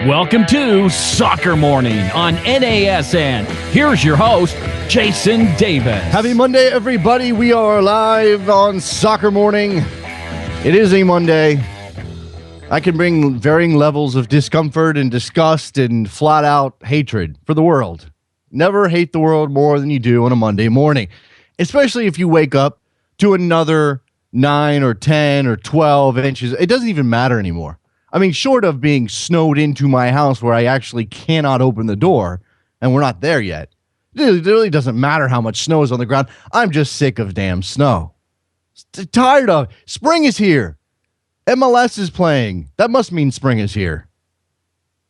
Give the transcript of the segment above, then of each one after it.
Welcome to Soccer Morning on NASN. Here's your host, Jason Davis. Happy Monday, everybody. We are live on Soccer Morning. It is a Monday. I can bring varying levels of discomfort and disgust and flat-out hatred for the world. Never hate the world more than you do on a Monday morning, especially if you wake up to another 9 or 10 or 12 inches. It doesn't even matter anymore. I mean, short of being snowed into my house where I actually cannot open the door, and we're not there yet. It really doesn't matter how much snow is on the ground. I'm just sick of damn snow. Tired of it. Spring is here. MLS is playing. That must mean spring is here.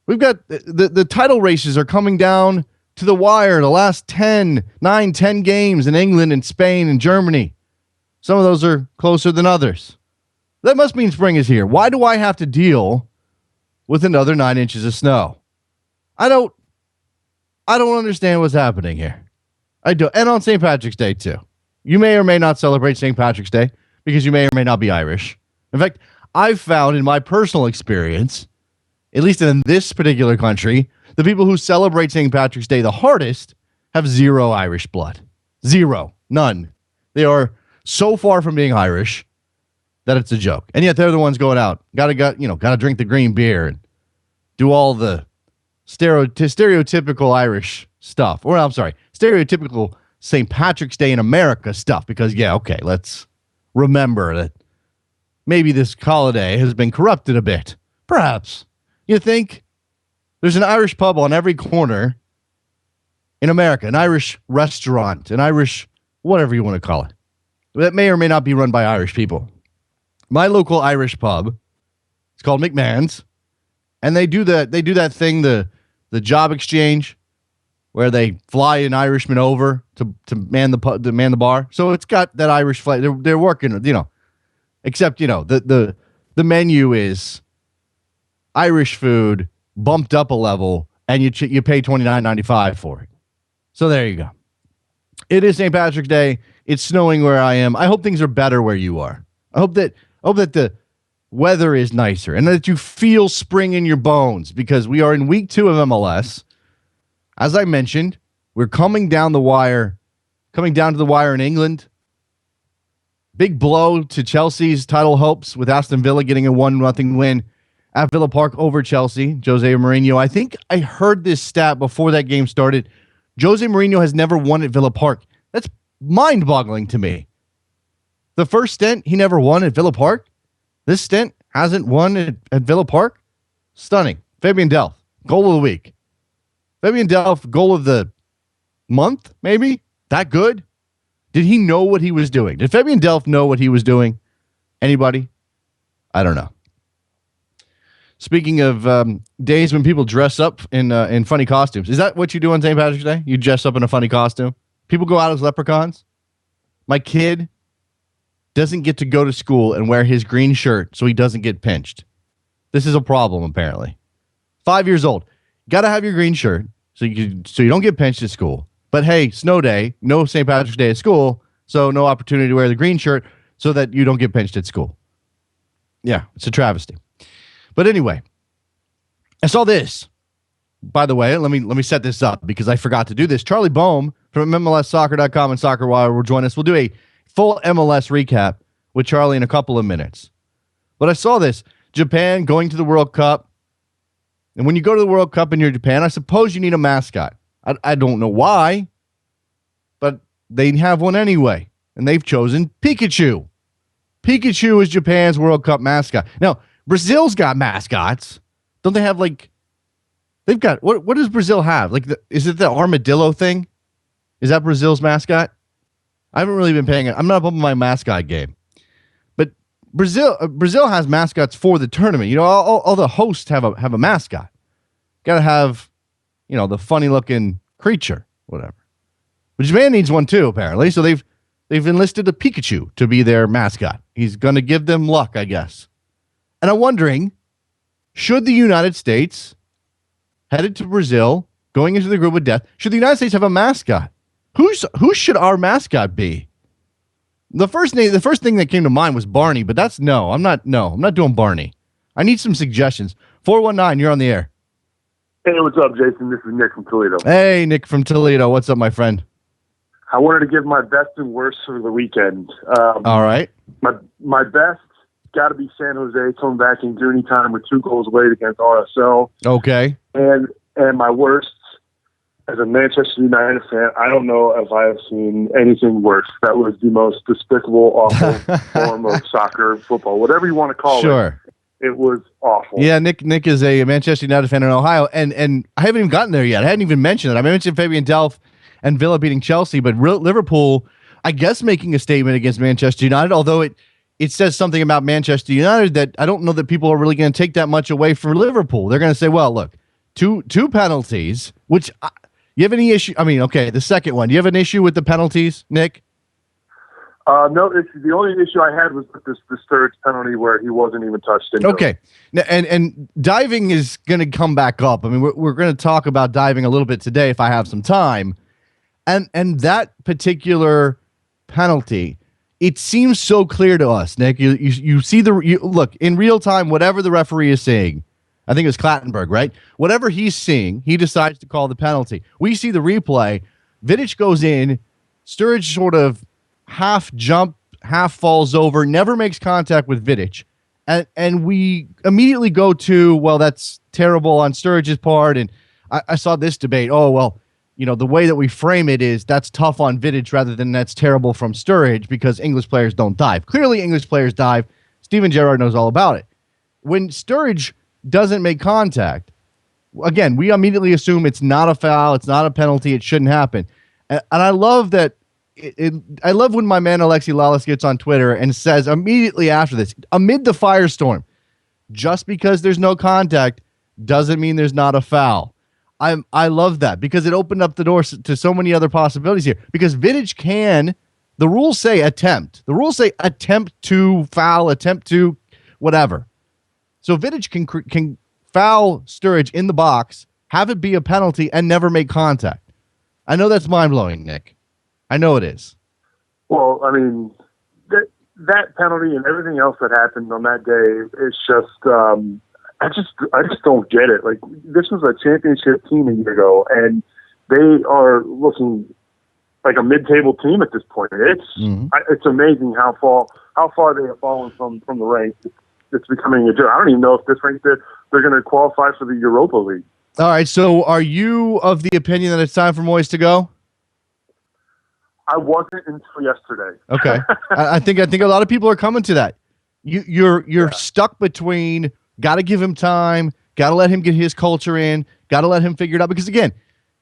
We've got the title races are coming down to the wire. The last 10 games in England and Spain and Germany. Some of those are closer than others. That must mean spring is here. Why do I have to deal with another 9 inches of snow? I don't understand what's happening here. I do. And on St. Patrick's Day, too. You may or may not celebrate St. Patrick's Day because you may or may not be Irish. In fact, I've found in my personal experience, at least in this particular country, the people who celebrate St. Patrick's Day the hardest have zero Irish blood. Zero. None. They are so far from being Irish that it's a joke. And yet they're the ones going out. Gotta drink the green beer and do all the stereotypical Irish stuff. Or I'm sorry, stereotypical St. Patrick's Day in America stuff. Because, let's remember that maybe this holiday has been corrupted a bit. Perhaps. You think? There's an Irish pub on every corner in America, an Irish restaurant, an Irish whatever you want to call it, that may or may not be run by Irish people. My local Irish pub, it's called McMahon's, and they do that thing, the job exchange, where they fly an Irishman over to man the bar. So it's got that Irish flavor. They're working, except the menu is Irish food bumped up a level, and you pay $29.95 for it. So there you go. It is St. Patrick's Day. It's snowing where I am. I hope things are better where you are. I hope that the weather is nicer and that you feel spring in your bones, because we are in week 2 of MLS. As I mentioned, we're coming down to the wire in England. Big blow to Chelsea's title hopes with Aston Villa getting a 1-0 win at Villa Park over Chelsea. Jose Mourinho, I think I heard this stat before that game started. Jose Mourinho has never won at Villa Park. That's mind-boggling to me. The first stint, he never won at Villa Park. This stint hasn't won at Villa Park. Stunning. Fabian Delph, goal of the week. Fabian Delph, goal of the month, maybe? That good? Did he know what he was doing? Did Fabian Delph know what he was doing? Anybody? I don't know. Speaking of days when people dress up in funny costumes, is that what you do on St. Patrick's Day? You dress up in a funny costume? People go out as leprechauns? My kid doesn't get to go to school and wear his green shirt so he doesn't get pinched. This is a problem, apparently. 5 years old. Got to have your green shirt so you don't get pinched at school. But hey, snow day, no St. Patrick's Day at school, so no opportunity to wear the green shirt so that you don't get pinched at school. Yeah, it's a travesty. But anyway, I saw this. By the way, let me set this up because I forgot to do this. Charlie Boehm from MLSsoccer.com and SoccerWire will join us. We'll do a full MLS recap with Charlie in a couple of minutes. But I saw this. Japan going to the World Cup. And when you go to the World Cup and you're Japan, I suppose you need a mascot. I don't know why, but they have one anyway. And they've chosen Pikachu. Pikachu is Japan's World Cup mascot. Now, Brazil's got mascots. Don't they have they've got, what does Brazil have? Is it the armadillo thing? Is that Brazil's mascot? I haven't really been paying it. I'm not up on my mascot game. But Brazil has mascots for the tournament. All the hosts have a mascot. Got to have, the funny looking creature, whatever. But Japan needs one too, apparently. So they've enlisted a Pikachu to be their mascot. He's going to give them luck, I guess. And I'm wondering, should the United States, headed to Brazil, going into the group of death, should the United States have a mascot? Who should our mascot be? The first thing that came to mind was Barney, but I'm not doing Barney. I need some suggestions. 419, you're on the air. Hey, what's up, Jason? This is Nick from Toledo. Hey, Nick from Toledo. What's up, my friend? I wanted to give my best and worst for the weekend. All right. My best got to be San Jose coming back in Goonie time with 2 goals late against RSL. Okay. And my worst, as a Manchester United fan, I don't know if I have seen anything worse. That was the most despicable, awful form of soccer, football, whatever you want to call it. Sure. It was awful. Yeah, Nick is a Manchester United fan in Ohio, and I haven't even gotten there yet. I hadn't even mentioned it. I mentioned Fabian Delph and Villa beating Chelsea, but Liverpool, I guess, making a statement against Manchester United, although it says something about Manchester United that I don't know that people are really going to take that much away from Liverpool. They're going to say, well, look, two penalties, which you have any issue? I mean, okay, the second one. Do you have an issue with the penalties, Nick? No, the only issue I had was with the Sturridge penalty where he wasn't even touched. Okay, and diving is going to come back up. I mean, we're going to talk about diving a little bit today if I have some time, and that particular penalty, it seems so clear to us, Nick. You see look in real time. Whatever the referee is saying, I think it was Clattenburg, right? Whatever he's seeing, he decides to call the penalty. We see the replay. Vidic goes in, Sturridge sort of half jump, half falls over, never makes contact with Vidic. And we immediately go to, well, that's terrible on Sturridge's part. And I saw this debate. Oh, well, the way that we frame it is that's tough on Vidic rather than that's terrible from Sturridge because English players don't dive. Clearly, English players dive. Steven Gerrard knows all about it. When Sturridge doesn't make contact, again, we immediately assume it's not a foul, it's not a penalty, it shouldn't happen. And I love that. I love when my man Alexi Lalas gets on Twitter and says immediately after this, amid the firestorm, just because there's no contact doesn't mean there's not a foul. I love that because it opened up the doors to so many other possibilities here. Because Vidic the rules say attempt. The rules say attempt to foul, attempt to whatever. So Vidic can foul Sturridge in the box, have it be a penalty, and never make contact. I know that's mind-blowing, Nick. I know it is. Well, I mean, that penalty and everything else that happened on that day is just, I just don't get it. Like, this was a championship team a year ago, and they are looking like a mid-table team at this point. It's amazing how far they have fallen from the ranks. It's becoming a joke. I don't even know if this ranks they're going to qualify for the Europa League. All right. So, are you of the opinion that it's time for Moyes to go? I wasn't until yesterday. Okay. I think a lot of people are coming to that. You're stuck between got to give him time, got to let him get his culture in, got to let him figure it out. Because again,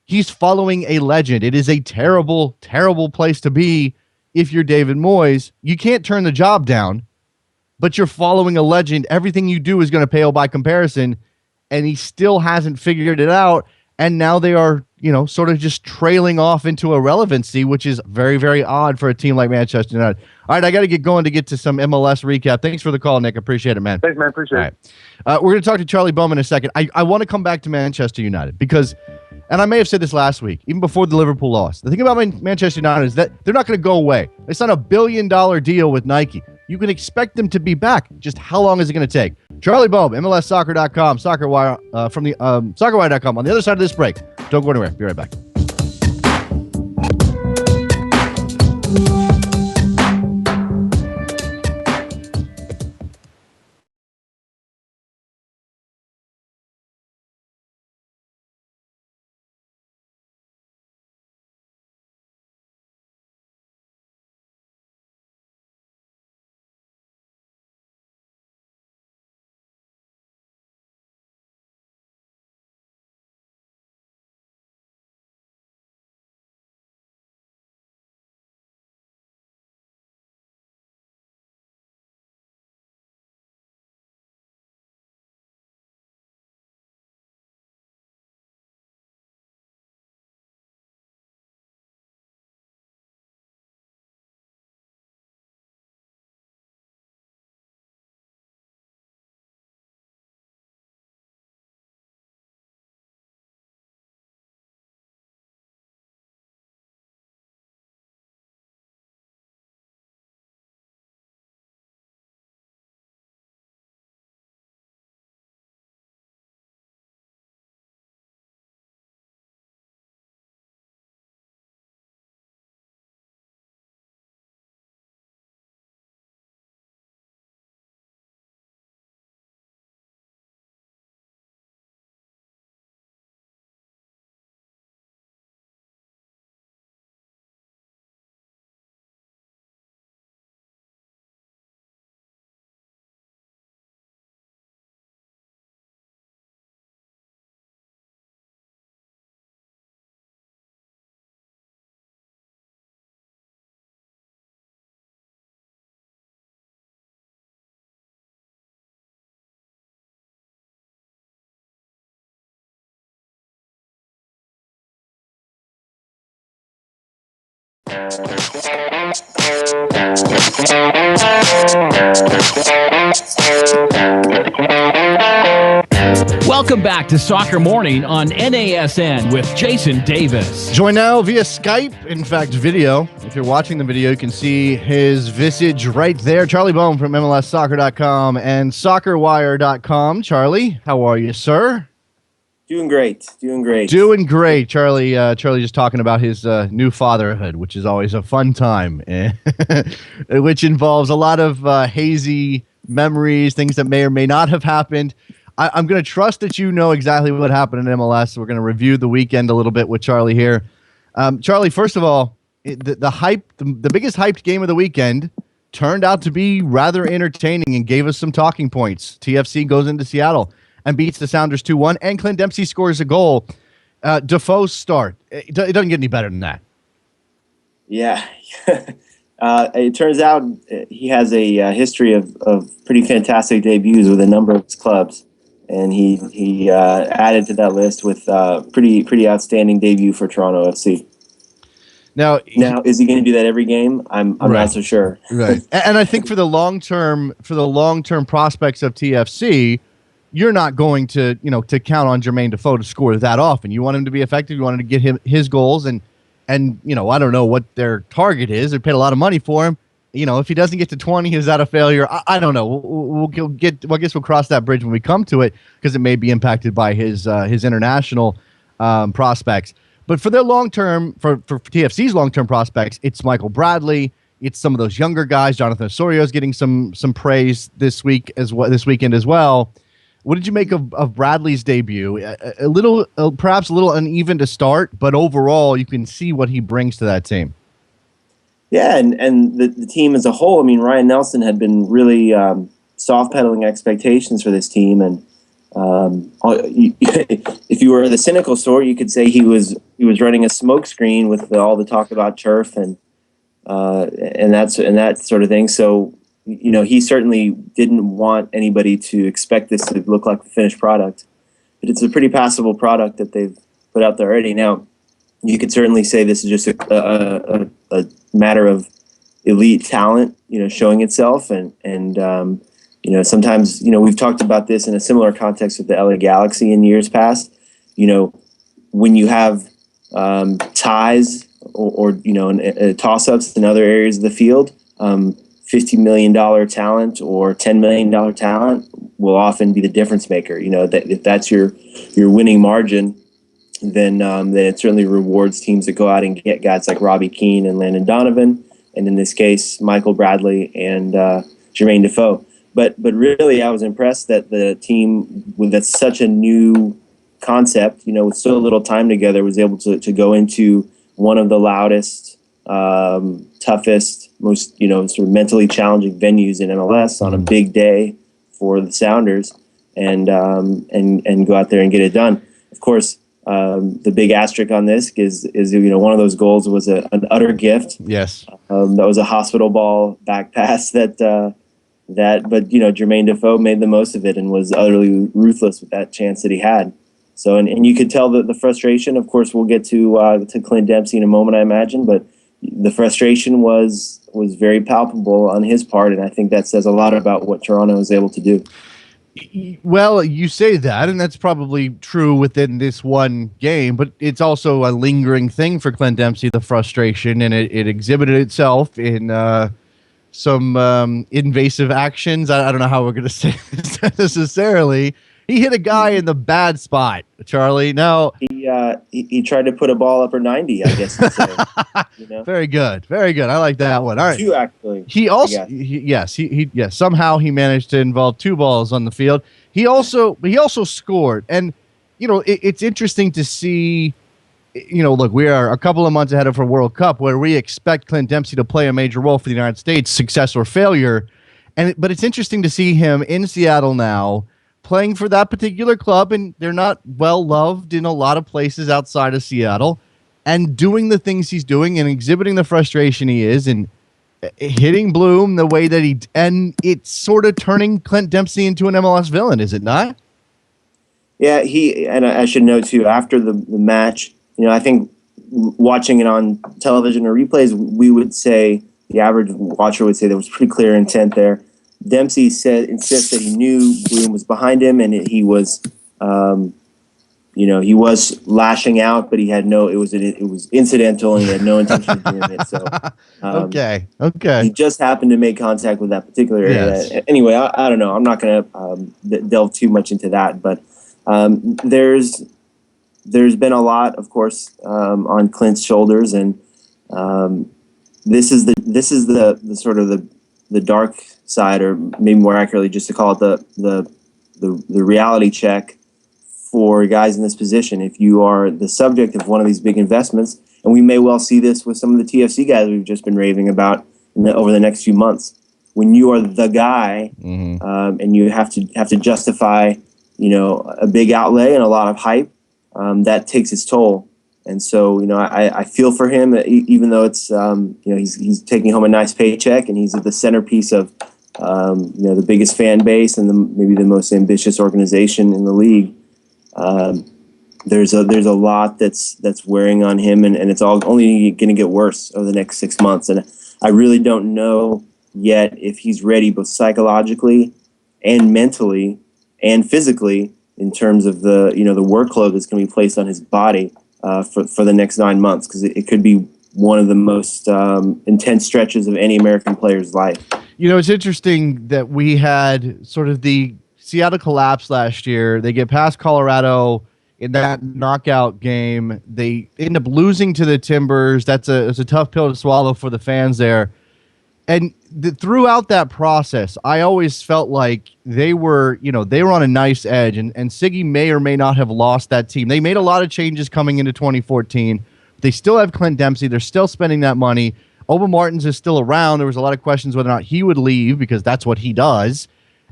he's following a legend. It is a terrible, terrible place to be if you're David Moyes. You can't turn the job down, but you're following a legend. Everything you do is going to pale by comparison, and he still hasn't figured it out. And now they are, sort of just trailing off into irrelevancy, which is very, very odd for a team like Manchester United. All right, I got to get going to get to some MLS recap. Thanks for the call, Nick. Appreciate it, man. Thanks, man. Appreciate it. We're going to talk to Charlie Boehm in a second. I want to come back to Manchester United because, and I may have said this last week, even before the Liverpool loss, the thing about Manchester United is that they're not going to go away. They signed a $1 billion deal with Nike. You can expect them to be back. Just how long is it going to take? Charlie Boehm, MLSsoccer.com, SoccerWire from the SoccerWire.com. On the other side of this break, don't go anywhere. Be right back. Welcome back to Soccer Morning on NASN with Jason Davis. Joined now via Skype, in fact, video. If you're watching the video, you can see his visage right there. Charlie Boehm from MLSsoccer.com and SoccerWire.com. Charlie, how are you, sir? Doing great. Doing great. Charlie just talking about his new fatherhood, which is always a fun time, which involves a lot of hazy memories, things that may or may not have happened. I'm going to trust that you know exactly what happened in MLS. We're going to review the weekend a little bit with Charlie here. Charlie, first of all, the biggest hyped game of the weekend turned out to be rather entertaining and gave us some talking points. TFC goes into Seattle and beats the Sounders 2-1, and Clint Dempsey scores a goal. Defoe's start. It doesn't get any better than that. Yeah. It turns out he has a history of pretty fantastic debuts with a number of his clubs. And he added to that list with pretty outstanding debut for Toronto FC. Now, is he going to do that every game? I'm right. Not so sure. Right, and I think for the long term prospects of TFC, you're not going to count on Jermaine Defoe to score that often. You want him to be effective. You want him to get him his goals, and I don't know what their target is. They paid a lot of money for him. If he doesn't get to 20, is that a failure? I don't know. I guess we'll cross that bridge when we come to it, because it may be impacted by his international prospects. But for their for TFC's long-term prospects, it's Michael Bradley. It's some of those younger guys. Jonathan Osorio is getting some praise this weekend as well. What did you make of Bradley's debut? Perhaps a little uneven to start, but overall you can see what he brings to that team. Yeah, and the team as a whole. I mean, Ryan Nelson had been really soft pedaling expectations for this team, and if you were the cynical sort, you could say he was running a smokescreen with all the talk about turf and that sort of thing. So he certainly didn't want anybody to expect this to look like the finished product, but it's a pretty passable product that they've put out there already. Now, you could certainly say this is just a matter of elite talent, showing itself, and sometimes we've talked about this in a similar context with the LA Galaxy in years past. When you have ties or toss-ups in other areas of the field, $50 million talent or $10 million talent will often be the difference maker. That if that's your winning margin, then it certainly rewards teams that go out and get guys like Robbie Keane and Landon Donovan, and in this case, Michael Bradley and Jermaine Defoe. But really, I was impressed that the team, that's such a new concept, with so little time together, was able to go into one of the loudest, toughest, most sort of mentally challenging venues in MLS on a big day for the Sounders, and go out there and get it done. Of course. The big asterisk on this is one of those goals was an utter gift. Yes, that was a hospital ball back pass but Jermaine Defoe made the most of it and was utterly ruthless with that chance that he had. So and you could tell the frustration. Of course, we'll get to Clint Dempsey in a moment, I imagine, but the frustration was very palpable on his part, and I think that says a lot about what Toronto was able to do. Well, you say that, and that's probably true within this one game, but it's also a lingering thing for Clint Dempsey, the frustration, and it exhibited itself in some invasive actions. I don't know how we're going to say this necessarily. He hit a guy in the bad spot, Charlie. No, he tried to put a ball up or 90, I guess you'd say. Very good. Very good. I like that one. All right. Two, actually. He also, somehow he managed to involve two balls on the field. He also scored. And, it's interesting to see, look, we are a couple of months ahead of a World Cup where we expect Clint Dempsey to play a major role for the United States, success or failure. But it's interesting to see him in Seattle now, playing for that particular club, and they're not well loved in a lot of places outside of Seattle, and doing the things he's doing and exhibiting the frustration he is and hitting Bloom the way that and it's sort of turning Clint Dempsey into an MLS villain, is it not? Yeah, and I should note too, after the match, I think watching it on television or replays, we would say, the average watcher would say there was pretty clear intent there. Dempsey insists that he knew Boehm was behind him, and he was, he was lashing out, but it was incidental, and he had no intention of doing it. So, Okay. he just happened to make contact with that particular area. Yes. Anyway, I don't know. I'm not going to delve too much into that, but there's been a lot, of course, on Clint's shoulders, and this is the sort of the dark side, or maybe more accurately, just to call it the reality check for guys in this position. If you are the subject of one of these big investments, and we may well see this with some of the TFC guys we've just been raving about over the next few months, when you are the guy, and you have to justify, a big outlay and a lot of hype, that takes its toll. And so, I feel for him, even though it's, he's taking home a nice paycheck, and he's at the centerpiece of, the biggest fan base and maybe the most ambitious organization in the league. There's a lot that's wearing on him, and it's all only going to get worse over the next 6 months. And I really don't know yet if he's ready, both psychologically and mentally and physically, in terms of the workload that's going to be placed on his body for the next 9 months, because it could be one of the most intense stretches of any American player's life. It's interesting that we had sort of the Seattle collapse last year. They get past Colorado in that knockout game. They end up losing to the Timbers. It's a tough pill to swallow for the fans there. And throughout that process, I always felt like they were on a nice edge, and Siggy may or may not have lost that team. They made a lot of changes coming into 2014. They still have Clint Dempsey. They're still spending that money. Oba Martins is still around. There was a lot of questions whether or not he would leave, because that's what he does.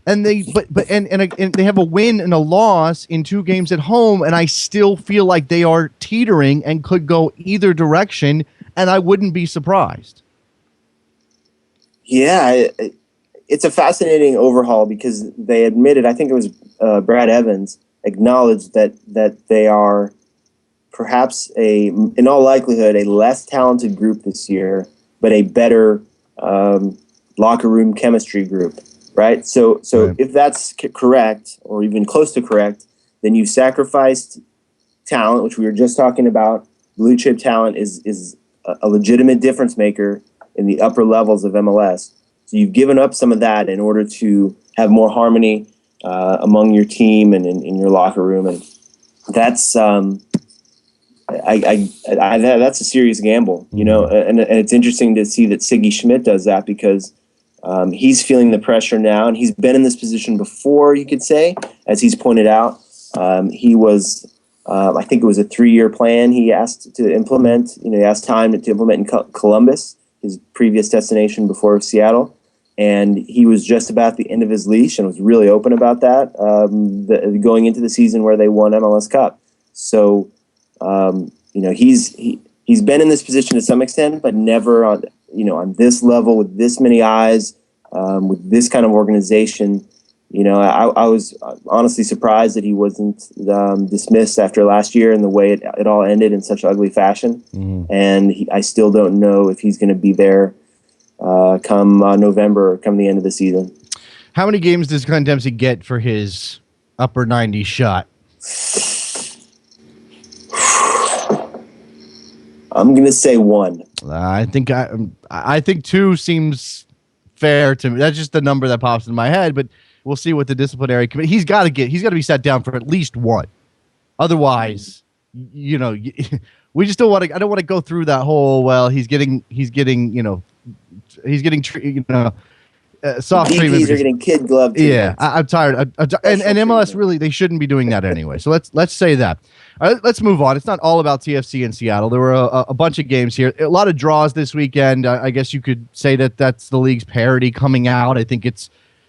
And they they have a win and a loss in 2 games at home, and I still feel like they are teetering and could go either direction, and I wouldn't be surprised. Yeah, it's a fascinating overhaul, because they admitted, I think it was Brad Evans, acknowledged that they are perhaps in all likelihood, a less talented group this year, but a better locker room chemistry group, right? So Right. If that's correct, or even close to correct, then you sacrificed talent, which we were just talking about. Blue chip talent is a legitimate difference maker in the upper levels of MLS. So you've given up some of that in order to have more harmony among your team and in your locker room, and that's that's a serious gamble, and it's interesting to see that Siggy Schmidt does that, because he's feeling the pressure now, and he's been in this position before, you could say, as he's pointed out. He was, I think it was a 3-year plan he asked to implement. He asked time to implement in Columbus, his previous destination before Seattle. And he was just about the end of his leash and was really open about that, going into the season where they won MLS Cup. So, he's been in this position to some extent, but never on this level, with this many eyes, with this kind of organization. I was honestly surprised that he wasn't dismissed after last year and the way it all ended in such ugly fashion. And I still don't know if he's going to be there come November, or come the end of the season. How many games does Clint Dempsey get for his upper 90s shot? I'm going to say 1. I think 2 seems fair to me. That's just the number that pops in my head, but we'll see what the disciplinary committee. He's got to be sat down for at least 1. Otherwise, we just don't want to. I don't want to go through that whole. Well, he's getting soft treatment. DPs are getting kid glove treatment. Yeah, I'm tired. And MLS really, they shouldn't be doing that anyway. So let's say that. All right, let's move on. It's not all about TFC in Seattle. There were a bunch of games here. A lot of draws this weekend. I guess you could say that's the league's parity coming out. I think it's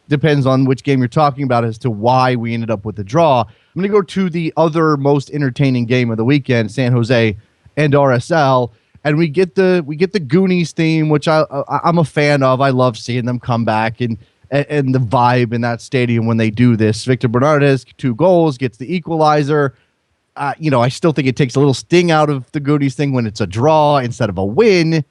depends on which game you're talking about as to why we ended up with the draw. I'm going to go to the other most entertaining game of the weekend, San Jose and RSL. And we get the Goonies theme, which I'm a fan of. I love seeing them come back and the vibe in that stadium when they do this. Victor Bernardes, 2 goals, gets the equalizer. I still think it takes a little sting out of the Goodies thing when it's a draw instead of a win,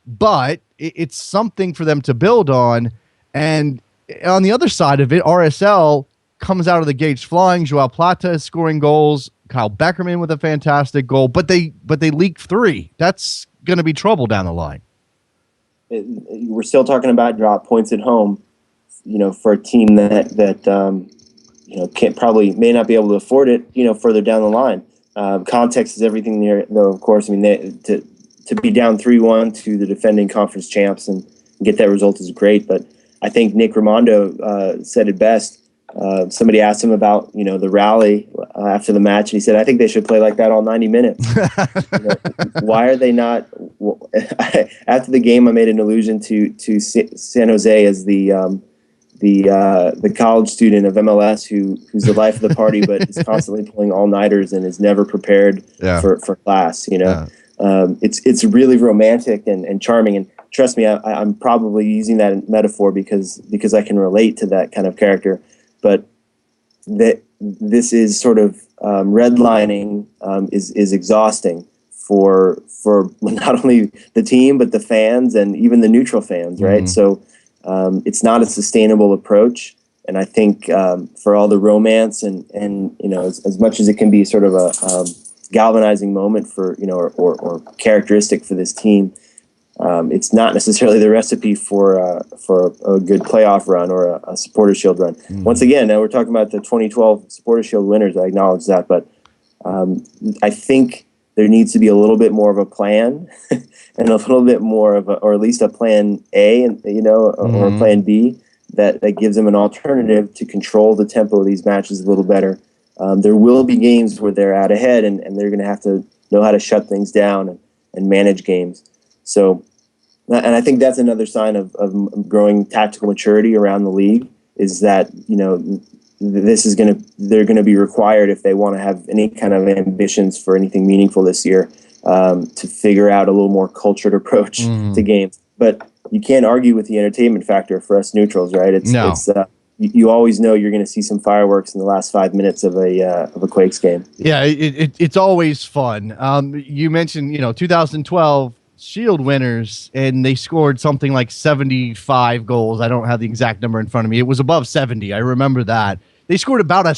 but it's something for them to build on. And on the other side of it, RSL comes out of the gates flying. Joao Plata is scoring goals. Kyle Beckerman with a fantastic goal, but they leaked 3. That's going to be trouble down the line. We're still talking about drop points at home, for a team that may not be able to afford it, further down the line. Context is everything there, though, of course. I mean, to be down 3-1 to the defending conference champs and get that result is great, but I think Nick Raimondo said it best. Somebody asked him about, the rally after the match, and he said, I think they should play like that all 90 minutes. Why are they not? After the game, I made an allusion to San Jose as the college student of MLS who's the life of the party, but is constantly pulling all-nighters and is never prepared for class. It's really romantic and charming. And trust me, I'm probably using that metaphor because I can relate to that kind of character. But this is sort of redlining is exhausting for not only the team but the fans and even the neutral fans, right? So it's not a sustainable approach, and I think for all the romance and as much as it can be sort of a galvanizing moment for or characteristic for this team, it's not necessarily the recipe for a good playoff run or a Supporters Shield run. Once again, now we're talking about the 2012 Supporters Shield winners. I acknowledge that, but I think there needs to be a little bit more of a plan and a little bit more of or at least a plan A, or a plan B that gives them an alternative to control the tempo of these matches a little better. There will be games where they're out ahead and they're going to have to know how to shut things down and manage games. So, and I think that's another sign of growing tactical maturity around the league is that, they're going to be required if they want to have any kind of ambitions for anything meaningful this year, to figure out a little more cultured approach to games. But you can't argue with the entertainment factor for us neutrals, right? You always know you're going to see some fireworks in the last 5 minutes of a Quakes game. Yeah, it's always fun. You mentioned 2012 Shield winners, and they scored something like 75 goals. I don't have the exact number in front of me. It was above 70. I remember that. They scored about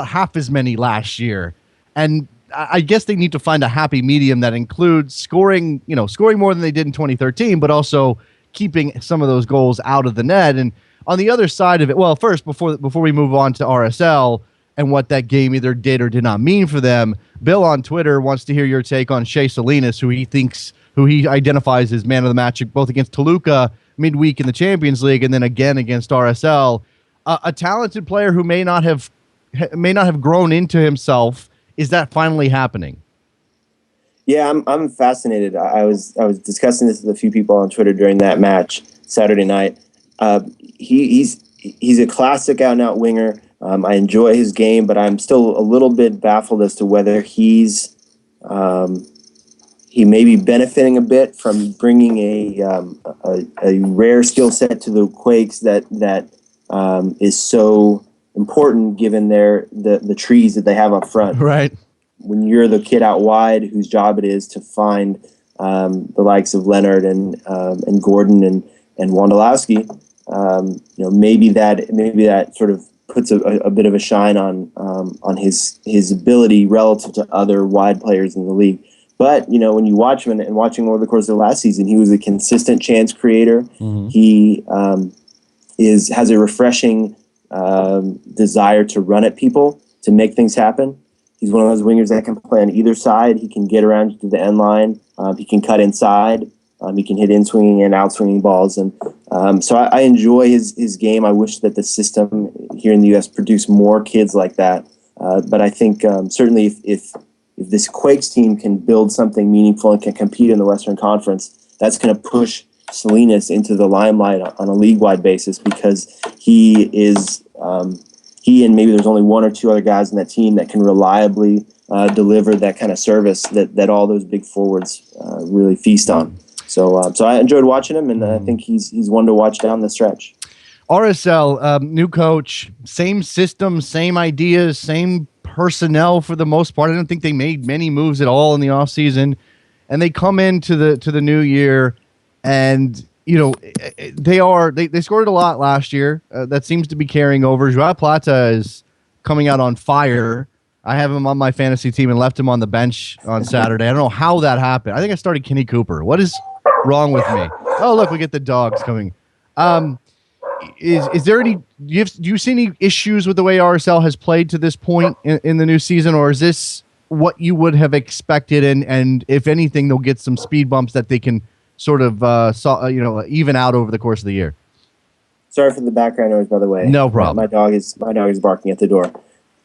half as many last year, and I guess they need to find a happy medium that includes scoring more than they did in 2013, but also keeping some of those goals out of the net. And on the other side of it, well, first before we move on to RSL and what that game either did or did not mean for them, Bill on Twitter wants to hear your take on Shea Salinas, who he identifies as man of the match both against Toluca midweek in the Champions League and then again against RSL. A talented player who may not have grown into himself. Is that finally happening? Yeah, I'm fascinated. I was discussing this with a few people on Twitter during that match Saturday night. He's a classic out-and-out winger. I enjoy his game, but I'm still a little bit baffled as to whether he may be benefiting a bit from bringing a rare skill set to the Quakes that is so important given the trees that they have up front. Right. When you're the kid out wide whose job it is to find the likes of Leonard and Gordon and Wondolowski, maybe that sort of puts a bit of a shine on his ability relative to other wide players in the league. But, when you watch him and watching over the course of the last season, he was a consistent chance creator. Mm-hmm. He has a refreshing desire to run at people, to make things happen. He's one of those wingers that can play on either side. He can get around to the end line. He can cut inside. He can hit in-swinging and out-swinging balls. And so I enjoy his game. I wish that the system here in the U.S. produced more kids like that. But I think certainly if this Quakes team can build something meaningful and can compete in the Western Conference, that's going to push Salinas into the limelight on a league-wide basis because he and maybe there's only one or two other guys in that team that can reliably deliver that kind of service that all those big forwards really feast on. So I enjoyed watching him, and I think he's one to watch down the stretch. RSL, new coach, same system, same ideas, same personnel for the most part. I don't think they made many moves at all in the offseason. And they come into the new year, and they scored a lot last year. That seems to be carrying over. Joao Plata is coming out on fire. I have him on my fantasy team and left him on the bench on Saturday. I don't know how that happened. I think I started Kenny Cooper. What is wrong with me? Oh, look, we get the dogs coming. Is there any? Do you see any issues with the way RSL has played to this point in the new season, or is this what you would have expected? And if anything, they'll get some speed bumps that they can sort of even out over the course of the year. Sorry for the background noise, by the way. No problem. My dog is barking at the door.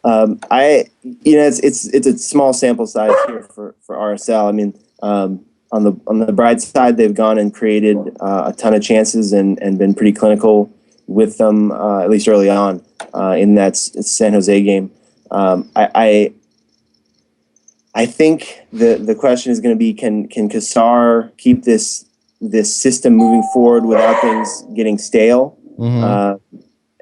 It's a small sample size here for RSL. I mean, on the bright side, they've gone and created a ton of chances and been pretty clinical with them, at least early on in that San Jose game. I think the question is going to be, can Cassar keep this system moving forward without things getting stale? Mm-hmm.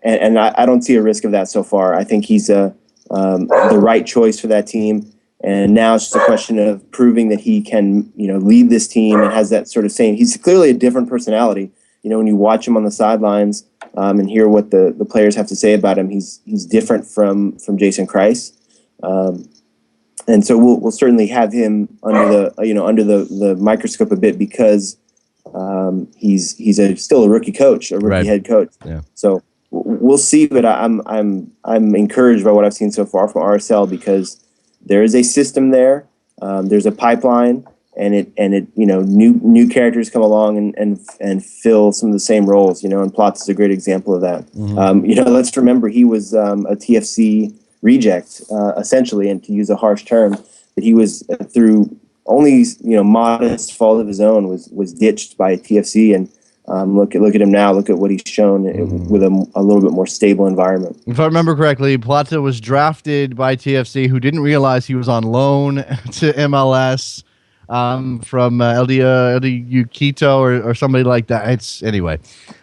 And I don't see a risk of that so far. I think he's the right choice for that team. And now it's just a question of proving that he can, lead this team and has that sort of same. He's clearly a different personality. When you watch him on the sidelines and hear what the players have to say about him, he's different from Jason Kreis. And so we'll certainly have him under the microscope a bit because he's still a rookie coach, a rookie head coach. Yeah. So we'll see, but I'm encouraged by what I've seen so far from RSL because there is a system there. There's a pipeline, and new characters come along and fill some of the same roles. And Plotz is a great example of that. Mm-hmm. Let's remember he was a TFC reject, essentially, and to use a harsh term, that he was through only modest fault of his own was ditched by TFC, and look at him now. Look at what he's shown with a little bit more stable environment. If I remember correctly, Plata was drafted by TFC, who didn't realize he was on loan to MLS from LDU Quito or somebody like that. Anyway.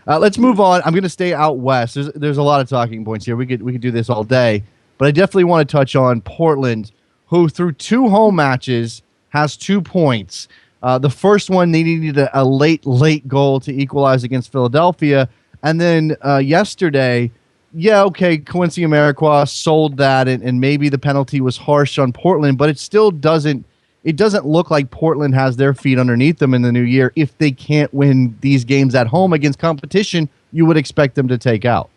Let's move on. I'm going to stay out west. There's a lot of talking points here. We could do this all day, but I definitely want to touch on Portland, who through 2 home matches has 2 points. The first one, they needed a late goal to equalize against Philadelphia. And then yesterday, Quincy Amarikwa sold that, and maybe the penalty was harsh on Portland, but it still doesn't look like Portland has their feet underneath them in the new year. If they can't win these games at home against competition, you would expect them to take out.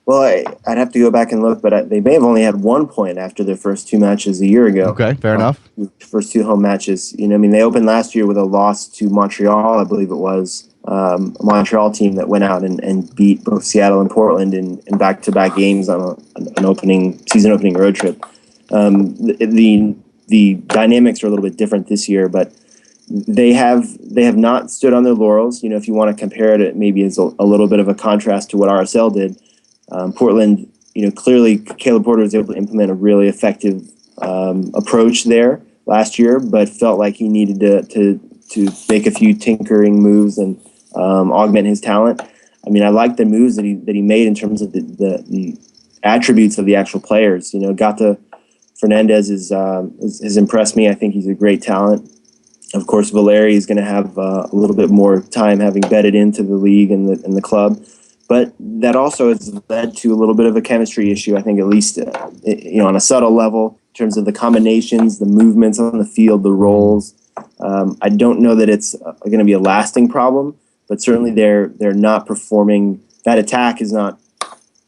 Well, I'd have to go back and look, but they may have only had 1 point after their first 2 matches a year ago. Okay, fair enough. First 2 home matches. They opened last year with a loss to Montreal, I believe it was. A Montreal team that went out and beat both Seattle and Portland in back-to-back games on an season opening road trip. The dynamics are a little bit different this year, but they have not stood on their laurels. If you want to compare it maybe as a little bit of a contrast to what RSL did. Portland, clearly Caleb Porter was able to implement a really effective approach there last year, but felt like he needed to make a few tinkering moves and augment his talent. I like the moves that he made in terms of the attributes of the actual players. Gata Fernandez has impressed me. I think he's a great talent. Of course, Valeri is going to have a little bit more time having bedded into the league and the club. But that also has led to a little bit of a chemistry issue, I think, at least on a subtle level, in terms of the combinations, the movements on the field, the roles. I don't know that it's going to be a lasting problem, but certainly they're not performing. That attack is not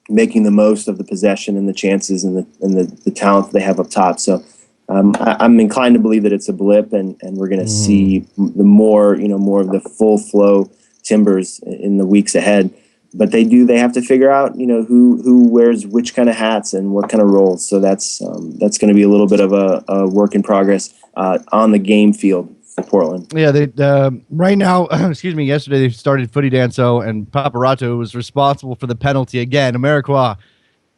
making the most of the possession and the chances and the talent that they have up top. So I'm inclined to believe that it's a blip, and we're going to see the more of the full flow Timbers in the weeks ahead. But they have to figure out, who wears which kind of hats and what kind of roles. So that's going to be a little bit of a work in progress on the game field for Portland. Yeah, they right now, yesterday they started Footy Danso, and Paparato was responsible for the penalty again. Amarikwa,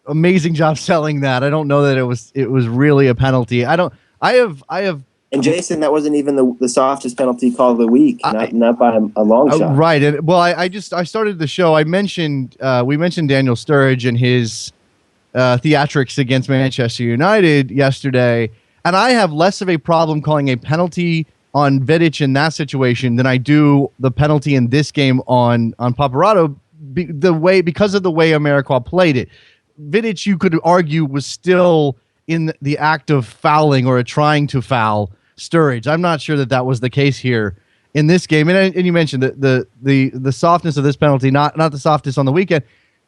amazing job selling that. I don't know that it was really a penalty. I have. And Jason, that wasn't even the softest penalty call of the week, not by a long shot. Right. And I started the show. We mentioned Daniel Sturridge and his theatrics against Manchester United yesterday, and I have less of a problem calling a penalty on Vidic in that situation than I do the penalty in this game on Paparazzo because of the way America played it. Vidic, you could argue, was still in the act of fouling or trying to foul Sturridge. I'm not sure that was the case here in this game. And you mentioned the softness of this penalty, not the softness on the weekend.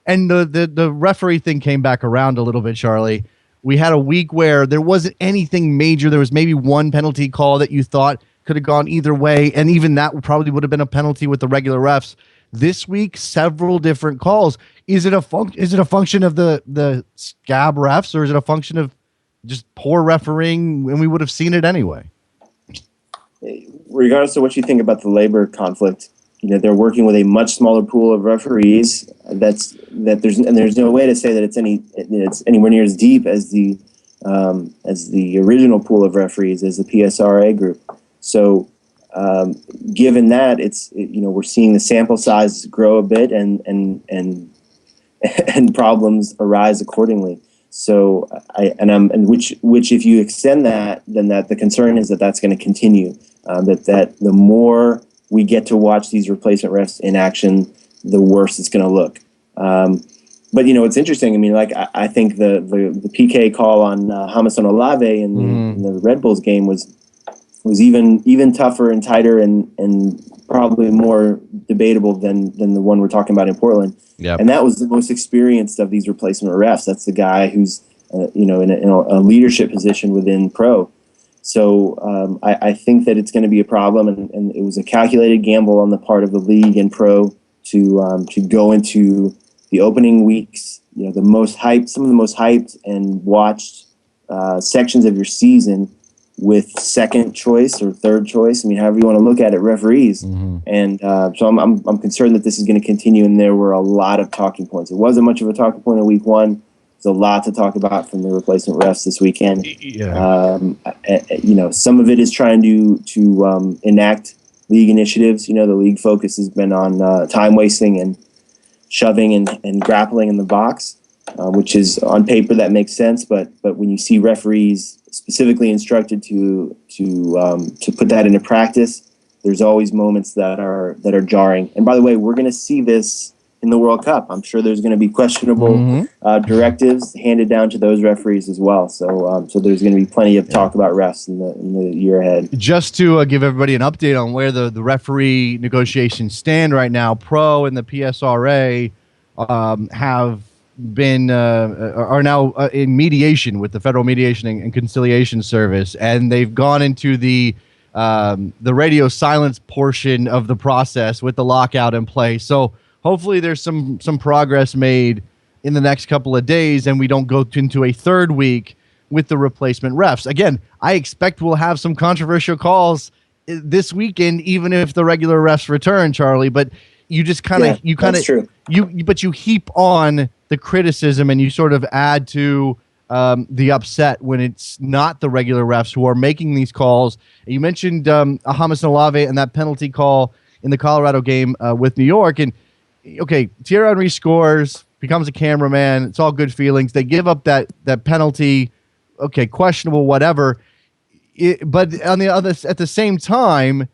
And the referee thing came back around a little bit, Charlie. We had a week where there wasn't anything major. There was maybe one penalty call that you thought could have gone either way, and even that probably would have been a penalty with the regular refs. This week, several different calls. Is it a function of the scab refs, or is it a function of just poor refereeing, and we would have seen it anyway? Regardless of what you think about the labor conflict, they're working with a much smaller pool of referees. There's no way to say that it's anywhere near as deep as the original pool of referees, as the PSRA group. So, given that, we're seeing the sample size grow a bit and problems arise accordingly. So, which if you extend that, then the concern is that that's going to continue. That the more we get to watch these replacement refs in action, the worse it's going to look. But it's interesting. I mean, I think the PK call on James Olave in the Red Bulls game was even tougher and tighter and probably more debatable than the one we're talking about in Portland. Yep. And that was the most experienced of these replacement refs. That's the guy who's in a leadership position within pro. So I think that it's going to be a problem, and it was a calculated gamble on the part of the league and pro to go into the opening weeks, some of the most hyped and watched sections of your season with second choice or third choice. I mean, however you want to look at it, referees. Mm-hmm. And so I'm concerned that this is going to continue. And there were a lot of talking points. It wasn't much of a talking point in week one. There's a lot to talk about from the replacement refs this weekend. Yeah. Some of it is trying to enact league initiatives. The league focus has been on time wasting and shoving and grappling in the box, which is on paper that makes sense. But when you see referees specifically instructed to put that into practice, there's always moments that are jarring. And by the way, we're going to see this in the World Cup. I'm sure there's going to be questionable directives handed down to those referees as well. So there's going to be plenty of talk about refs in the year ahead. Just to give everybody an update on where the referee negotiations stand right now, Pro and the PSRA have been are now in mediation with the Federal Mediation and Conciliation Service, and they've gone into the radio silence portion of the process with the lockout in place. So hopefully there's some progress made in the next couple of days, and we don't go into a third week with the replacement refs. Again, I expect we'll have some controversial calls this weekend, even if the regular refs return, Charlie. But you just you heap on the criticism, and you sort of add to the upset when it's not the regular refs who are making these calls. You mentioned James Olave and that penalty call in the Colorado game with New York. And, okay, Thierry Henry scores, becomes a cameraman. It's all good feelings. They give up that penalty. Okay, questionable, whatever. But at the same time,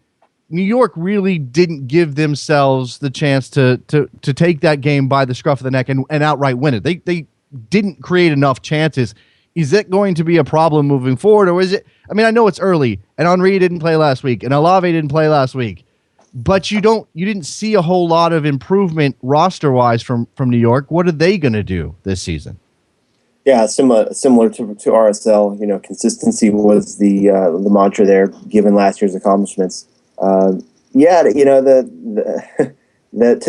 New York really didn't give themselves the chance to take that game by the scruff of the neck and outright win it. They didn't create enough chances. Is it going to be a problem moving forward, or is it? I mean, I know it's early, and Henry didn't play last week, and Olave didn't play last week, but you didn't see a whole lot of improvement roster-wise from New York. What are they going to do this season? Yeah, similar to RSL. Consistency was the mantra there, given last year's accomplishments. To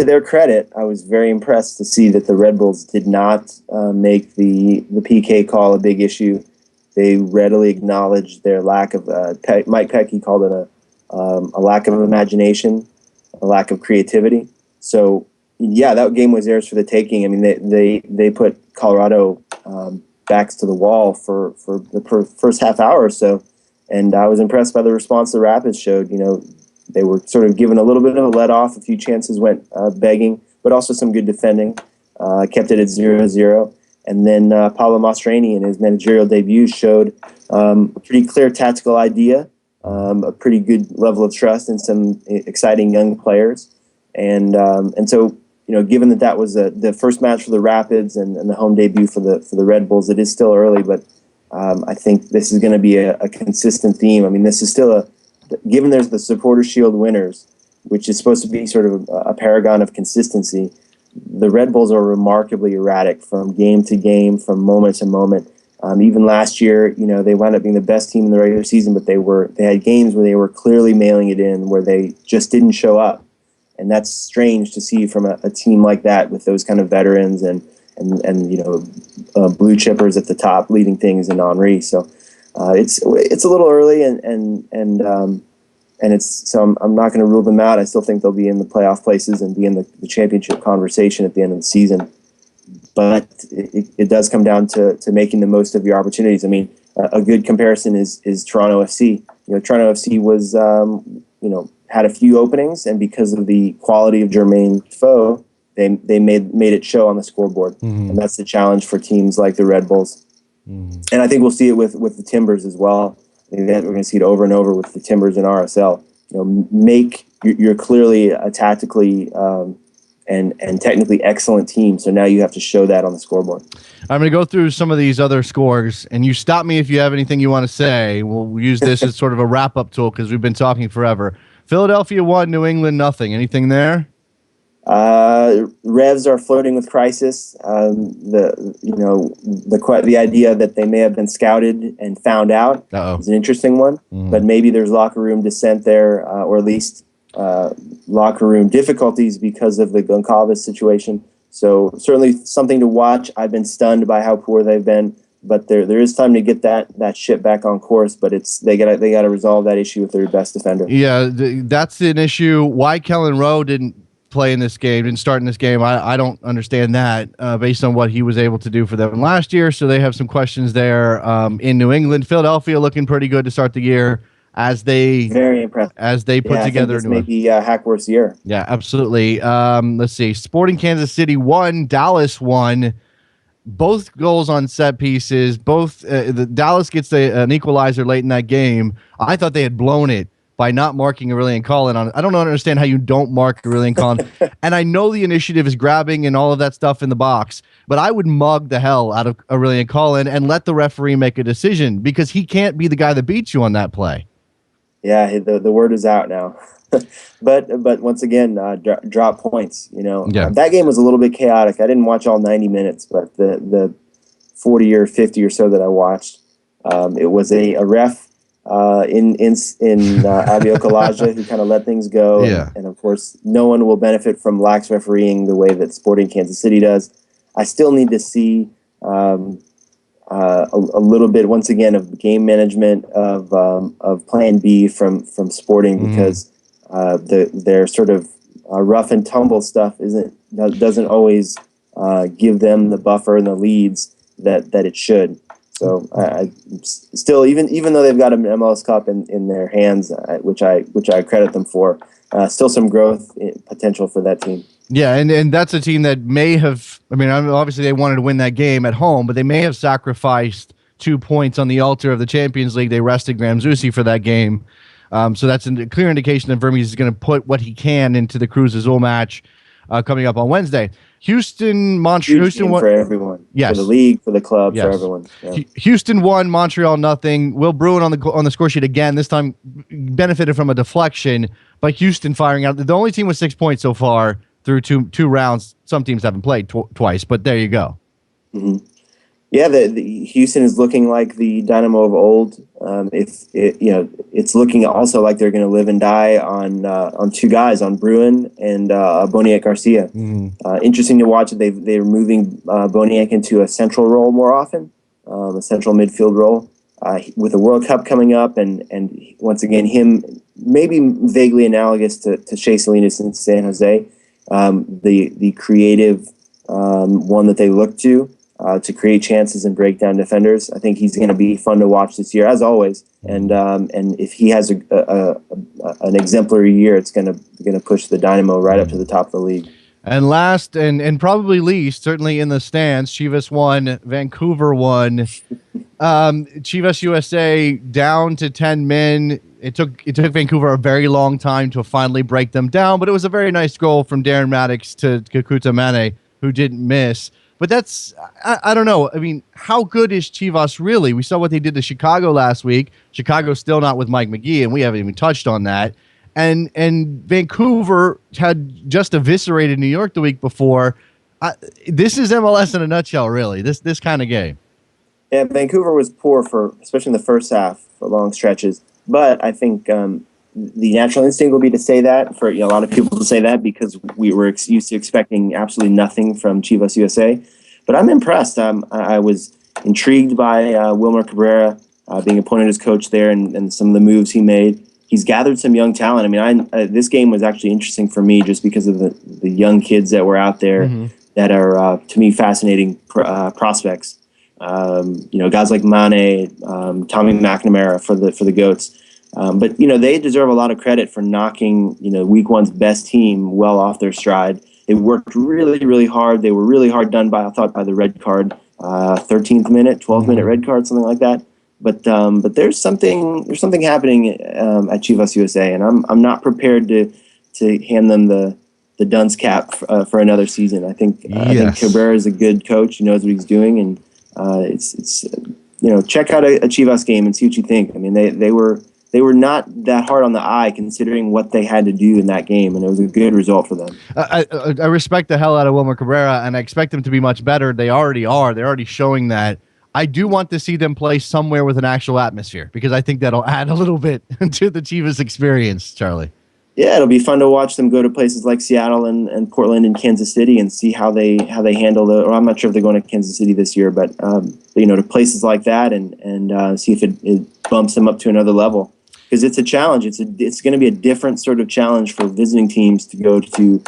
their credit, I was very impressed to see that the Red Bulls did not make the PK call a big issue. They readily acknowledged their lack of Mike Pecky called it a lack of imagination, a lack of creativity. So yeah, that game was theirs for the taking. I mean, they put Colorado backs to the wall for the first half hour or so, and I was impressed by the response the Rapids showed. They were sort of given a little bit of a let off. A few chances went begging, but also some good defending. Kept it at 0-0. And then Pablo Mastroeni in his managerial debut showed a pretty clear tactical idea, a pretty good level of trust in some exciting young players. And so, given that was the first match for the Rapids and the home debut for the Red Bulls, it is still early, but I think this is going to be a consistent theme. I mean, this is still given there's the Supporter Shield winners, which is supposed to be sort of a paragon of consistency. The Red Bulls are remarkably erratic from game to game, from moment to moment. Even last year, they wound up being the best team in the regular season, but they had games where they were clearly mailing it in, where they just didn't show up. And that's strange to see from a team like that with those kind of veterans and blue chippers at the top leading things in Henry. So it's a little early and it's so I'm not going to rule them out. I still think they'll be in the playoff places and be in the championship conversation at the end of the season. But it does come down to making the most of your opportunities. I mean, a good comparison is Toronto FC. Toronto FC was had a few openings, and because of the quality of Jermaine Defoe, they made it show on the scoreboard. Mm-hmm. And that's the challenge for teams like the Red Bulls. Mm-hmm. And I think we'll see it with the Timbers as well. I think that we're going to see it over and over with the Timbers and RSL. You're clearly a tactically and technically excellent team, so now you have to show that on the scoreboard. I'm going to go through some of these other scores, and you stop me if you have anything you want to say. We'll use this as sort of a wrap-up tool because we've been talking forever. Philadelphia 1, New England nothing. Anything there? Revs are flirting with crisis. The idea that they may have been scouted and found out is an interesting one. Mm-hmm. But maybe there's locker room dissent there, or at least locker room difficulties because of the Goncalves situation. So certainly something to watch. I've been stunned by how poor they've been. But there is time to get that ship back on course. But they gotta resolve that issue with their best defender. Yeah, that's an issue. Why Kellen Rowe didn't start in this game? I don't understand that based on what he was able to do for them last year. So they have some questions there. In New England, Philadelphia looking pretty good to start the year very impressive as they put together. I think this may be Hackworth's year. Yeah, absolutely. Let's see. Sporting Kansas City 1, Dallas 1. Both goals on set pieces. The Dallas gets an equalizer late in that game. I thought they had blown it by not marking Aurelian Collin on. I don't understand how you don't mark Aurelian Collin. And I know the initiative is grabbing and all of that stuff in the box, but I would mug the hell out of Aurelian Collin and let the referee make a decision because he can't be the guy that beats you on that play. Yeah, the word is out now. But once again, drop points. That game was a little bit chaotic. I didn't watch all 90 minutes, but the 40 or 50 or so that I watched, it was a ref in Abio Kalaja who kind of let things go. Yeah. And of course, no one will benefit from lax refereeing the way that Sporting Kansas City does. I still need to see a little bit once again of game management of Plan B from Sporting because. Their sort of rough and tumble stuff doesn't always give them the buffer and the leads that it should. So I still even though they've got an MLS Cup in their hands, which I credit them for, still some growth potential for that team. Yeah, and that's a team that may have. I mean, obviously they wanted to win that game at home, but they may have sacrificed 2 points on the altar of the Champions League. They rested Graham Zusi for that game. So that's a clear indication that Vermes is going to put what he can into the Cruz Azul match coming up on Wednesday. Houston won for everyone. Yes, for the league, for the club, for everyone. Yeah. Houston won, Montreal nothing. Will Bruin on the score sheet again. This time benefited from a deflection, but Houston firing out. The only team with 6 points so far through two rounds. Some teams haven't played twice, but there you go. Mm-hmm. Yeah, the Houston is looking like the Dynamo of old. It's looking also like they're going to live and die on two guys, on Bruin and Boniek Garcia. Mm-hmm. Interesting to watch. They're moving Boniek into a central role more often, a central midfield role. With the World Cup coming up, and once again him maybe vaguely analogous to Shea Salinas in San Jose, the creative one that they look to create chances and break down defenders. I think he's going to be fun to watch this year, as always. And if he has an exemplary year, it's going to push the Dynamo right up to the top of the league. And last and probably least, certainly in the stands, Chivas won, Vancouver won. Chivas USA down to 10 men. It took Vancouver a very long time to finally break them down, but it was a very nice goal from Darren Maddox to Kakuta Mane, who didn't miss. But that's, I don't know. I mean, how good is Chivas really? We saw what they did to Chicago last week. Chicago's still not with Mike McGee, and we haven't even touched on that. And Vancouver had just eviscerated New York the week before. This is MLS in a nutshell, really. This kind of game. Yeah, Vancouver was poor especially in the first half, for long stretches. But I think the natural instinct will be to say that for a lot of people to say that because we were used to expecting absolutely nothing from Chivas USA. But I'm impressed. I was intrigued by Wilmer Cabrera being appointed as coach there and some of the moves he made. He's gathered some young talent. I mean, this game was actually interesting for me just because of the young kids that were out there that are, to me, fascinating prospects. Guys like Mane, Tommy McNamara for the Goats. But they deserve a lot of credit for knocking, week one's best team well off their stride. They worked really, really hard. They were really hard done by, I thought, by the red card, 13th minute, 12th minute red card, something like that. But there's something happening at Chivas USA, and I'm not prepared to hand them the dunce cap for another season. I think Cabrera is a good coach. He knows what he's doing, and it's check out a Chivas game and see what you think. I mean, they were not that hard on the eye considering what they had to do in that game, and it was a good result for them. I respect the hell out of Wilmer Cabrera, and I expect them to be much better. They already are. They're already showing that. I do want to see them play somewhere with an actual atmosphere because I think that'll add a little bit to the Chivas experience, Charlie. Yeah, it'll be fun to watch them go to places like Seattle and Portland and Kansas City and see how they handle or I'm not sure if they're going to Kansas City this year, but to places like that and see if it bumps them up to another level because it's a challenge. It's going to be a different sort of challenge for visiting teams to go to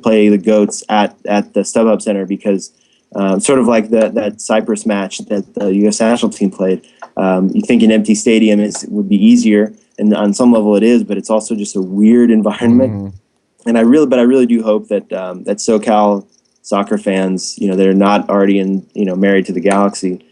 play the Goats at the StubHub Center because. Sort of like that Cyprus match that the U.S. national team played. You think an empty stadium would be easier, and on some level it is, but it's also just a weird environment. And I really do hope that that SoCal soccer fans, they're not already married to the Galaxy,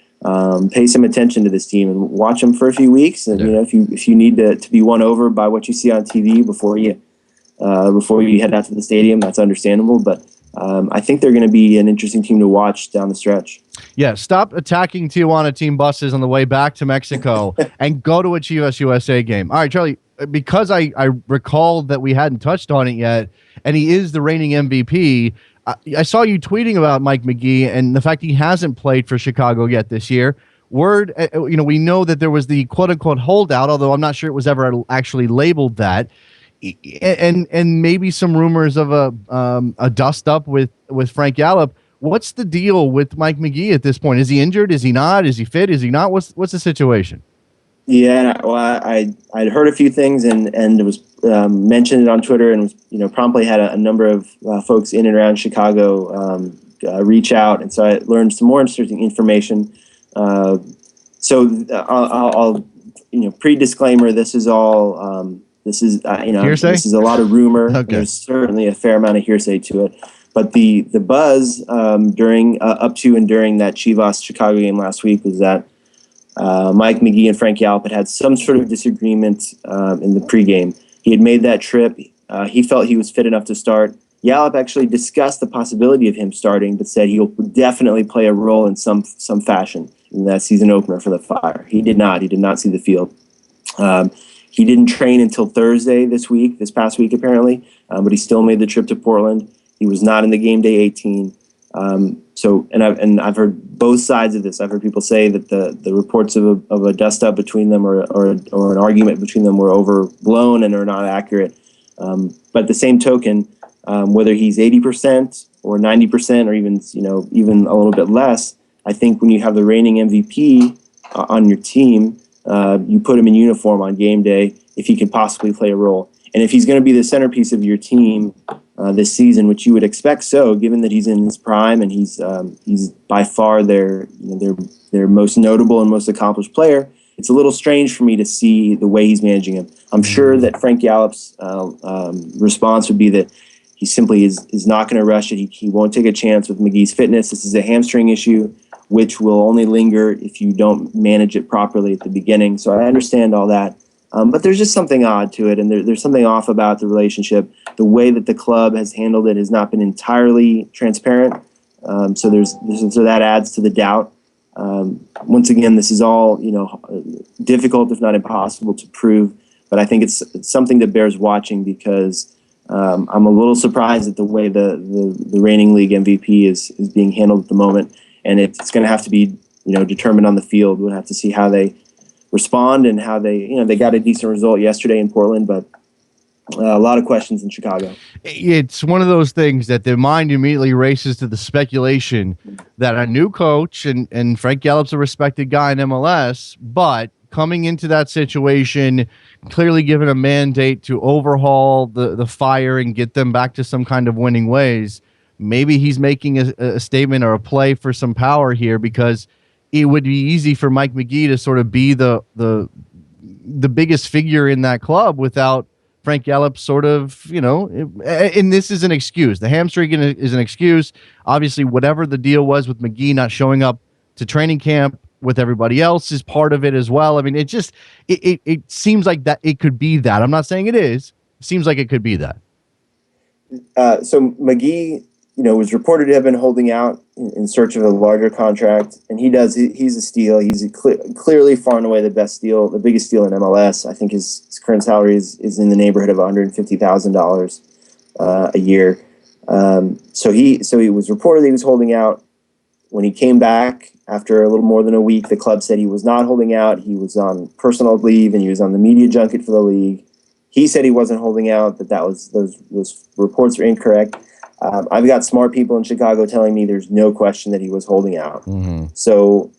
pay some attention to this team and watch them for a few weeks. And if you need to be won over by what you see on TV before you head out to the stadium, that's understandable, but. I think they're going to be an interesting team to watch down the stretch. Yeah, stop attacking Tijuana team buses on the way back to Mexico and go to a Chivas USA game. All right, Charlie, because I recall that we hadn't touched on it yet, and he is the reigning MVP, I saw you tweeting about Mike McGee and the fact he hasn't played for Chicago yet this year. We know that there was the quote-unquote holdout, although I'm not sure it was ever actually labeled that. And maybe some rumors of a dust up with Frank Yallop. What's the deal with Mike McGee at this point? Is he injured? Is he not? Is he fit? Is he not? What's the situation? Yeah, well, I'd heard a few things and it was mentioned on Twitter and was promptly had a number of folks in and around Chicago reach out, and so I learned some more interesting information. So I'll pre-disclaimer. This is all. This is hearsay? This is a lot of rumor. Okay. There's certainly a fair amount of hearsay to it, but the buzz during up to and during that Chivas Chicago game last week was that Mike McGee and Frank Yallop had some sort of disagreement in the pregame. He had made that trip. He felt he was fit enough to start. Yallop actually discussed the possibility of him starting, but said he'll definitely play a role in some fashion in that season opener for the Fire. He did not. He did not see the field. He didn't train until Thursday this past week apparently, but he still made the trip to Portland. He was not in the game day 18. I've heard both sides of this. I've heard people say that the reports of a dust up between them or an argument between them were overblown and are not accurate. But at the same token, whether he's 80% or 90% or even a little bit less, I think when you have the reigning MVP on your team. You put him in uniform on game day if he can possibly play a role. And if he's going to be the centerpiece of your team this season, which you would expect so, given that he's in his prime and he's by far their most notable and most accomplished player, it's a little strange for me to see the way he's managing him. I'm sure that Frank Yallop's response would be that he simply is not going to rush it. He won't take a chance with McGee's fitness. This is a hamstring issue, which will only linger if you don't manage it properly at the beginning. So I understand all that. But there's just something odd to it, and there's something off about the relationship. The way that the club has handled it has not been entirely transparent. So that adds to the doubt. Once again, this is all difficult, if not impossible, to prove. But I think it's something that bears watching, because I'm a little surprised at the way the reigning league MVP is being handled at the moment, and it's going to have to be determined on the field. We'll have to see how they respond and how they got a decent result yesterday in Portland, but a lot of questions in Chicago. It's one of those things that the mind immediately races to the speculation that a new coach, and Frank Gallup's a respected guy in MLS, but coming into that situation, clearly given a mandate to overhaul the fire and get them back to some kind of winning ways, maybe he's making a statement or a play for some power here, because it would be easy for Mike Magee to sort of be the biggest figure in that club without Frank Gallup sort of, and this is an excuse. The hamstring is an excuse. Obviously, whatever the deal was with Magee not showing up to training camp with everybody else is part of it as well. I mean, it seems like that it could be that. I'm not saying it is. It seems like it could be that. So Magee, was reported to have been holding out in search of a larger contract, and he's a steal. He's clearly far and away the biggest steal in MLS. I think his current salary is in the neighborhood of $150,000 a year. So he was reported he was holding out. When he came back after a little more than a week, the club said he was not holding out. He was on personal leave, and he was on the media junket for the league. He said he wasn't holding out, but those reports are incorrect. I've got smart people in Chicago telling me there's no question that he was holding out. Mm-hmm. So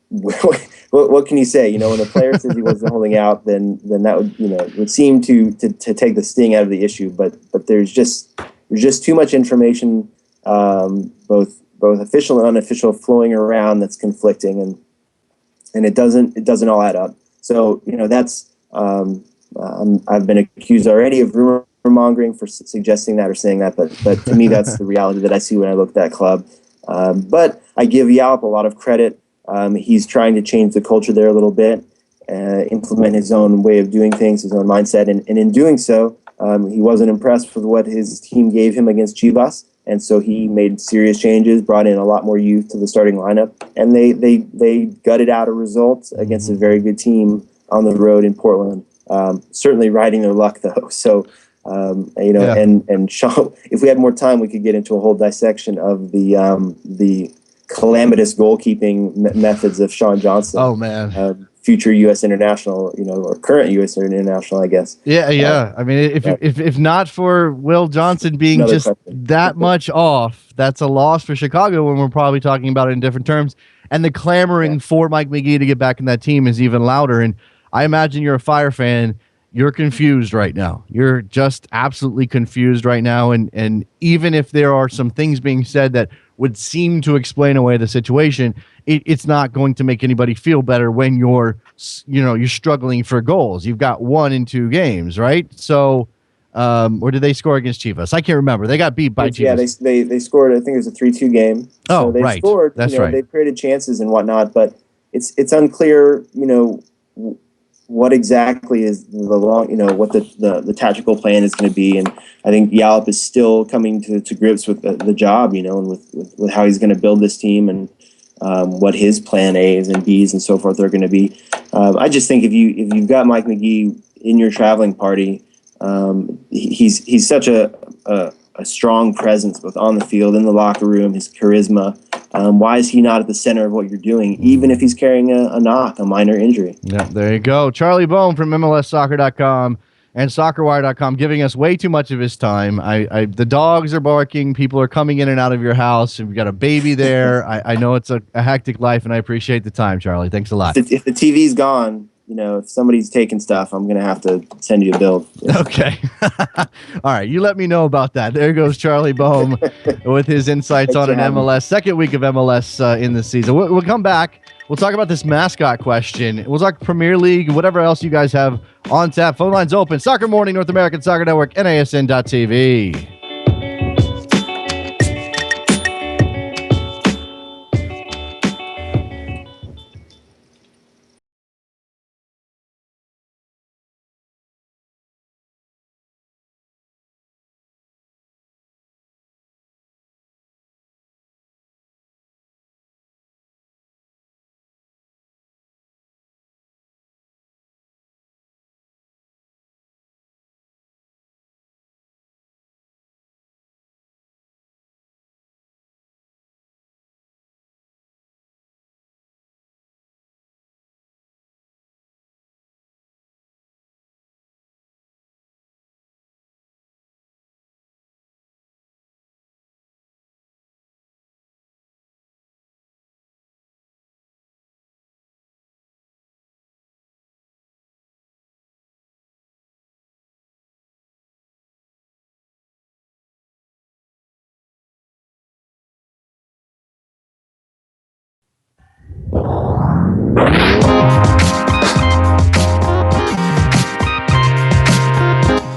what can you say? When a player says he wasn't holding out, then that would seem to take the sting out of the issue. But there's just too much information, both official and unofficial, flowing around that's conflicting, and it doesn't all add up. So that's I've been accused already of rumor mongering for suggesting that or saying that, but to me that's the reality that I see when I look at that club. But I give Yalop a lot of credit. He's trying to change the culture there a little bit, implement his own way of doing things, his own mindset, and in doing so, he wasn't impressed with what his team gave him against Chivas, and so he made serious changes, brought in a lot more youth to the starting lineup, and they gutted out a result against a very good team on the road in Portland. Certainly riding their luck though. So. And Sean, if we had more time, we could get into a whole dissection of the calamitous goalkeeping methods of Sean Johnson. Oh man, future U.S. international, or current U.S. international, I guess. Yeah. I mean, if not for Will Johnson being just that much off, that's a loss for Chicago when we're probably talking about it in different terms. And the clamoring for Mike Magee to get back in that team is even louder. And I imagine you're a Fire fan. You're confused right now. You're just absolutely confused right now. And even if there are some things being said that would seem to explain away the situation, it's not going to make anybody feel better when you're struggling for goals. You've got 1 in 2 games, right? So, or did they score against Chivas? I can't remember. They got beat by Chivas. Yeah, they scored. I think it was a 3-2 game. Oh, so they right. Scored. That's right. They created chances and whatnot, but it's unclear. What exactly is what the tactical plan is going to be, and I think Yalop is still coming to grips with the job, and with how he's going to build this team and what his plan A's and B's and so forth are going to be. I just think if you've got Mike Magee in your traveling party, he's such a strong presence both on the field, in the locker room, his charisma. Why is he not at the center of what you're doing, even if he's carrying a knock, a minor injury? Yeah, there you go. Charlie Boehm from MLSsoccer.com and SoccerWire.com giving us way too much of his time. The dogs are barking. People are coming in and out of your house. You've got a baby there. I know it's a hectic life, and I appreciate the time, Charlie. Thanks a lot. If the TV's gone, if somebody's taking stuff, I'm going to have to send you a bill. Okay. All right. You let me know about that. There goes Charlie Boehm with his insights on an MLS, second week of MLS in the season. We'll come back. We'll talk about this mascot question. We'll talk Premier League, whatever else you guys have on tap. Phone lines open. Soccer Morning, North American Soccer Network, NASN.TV.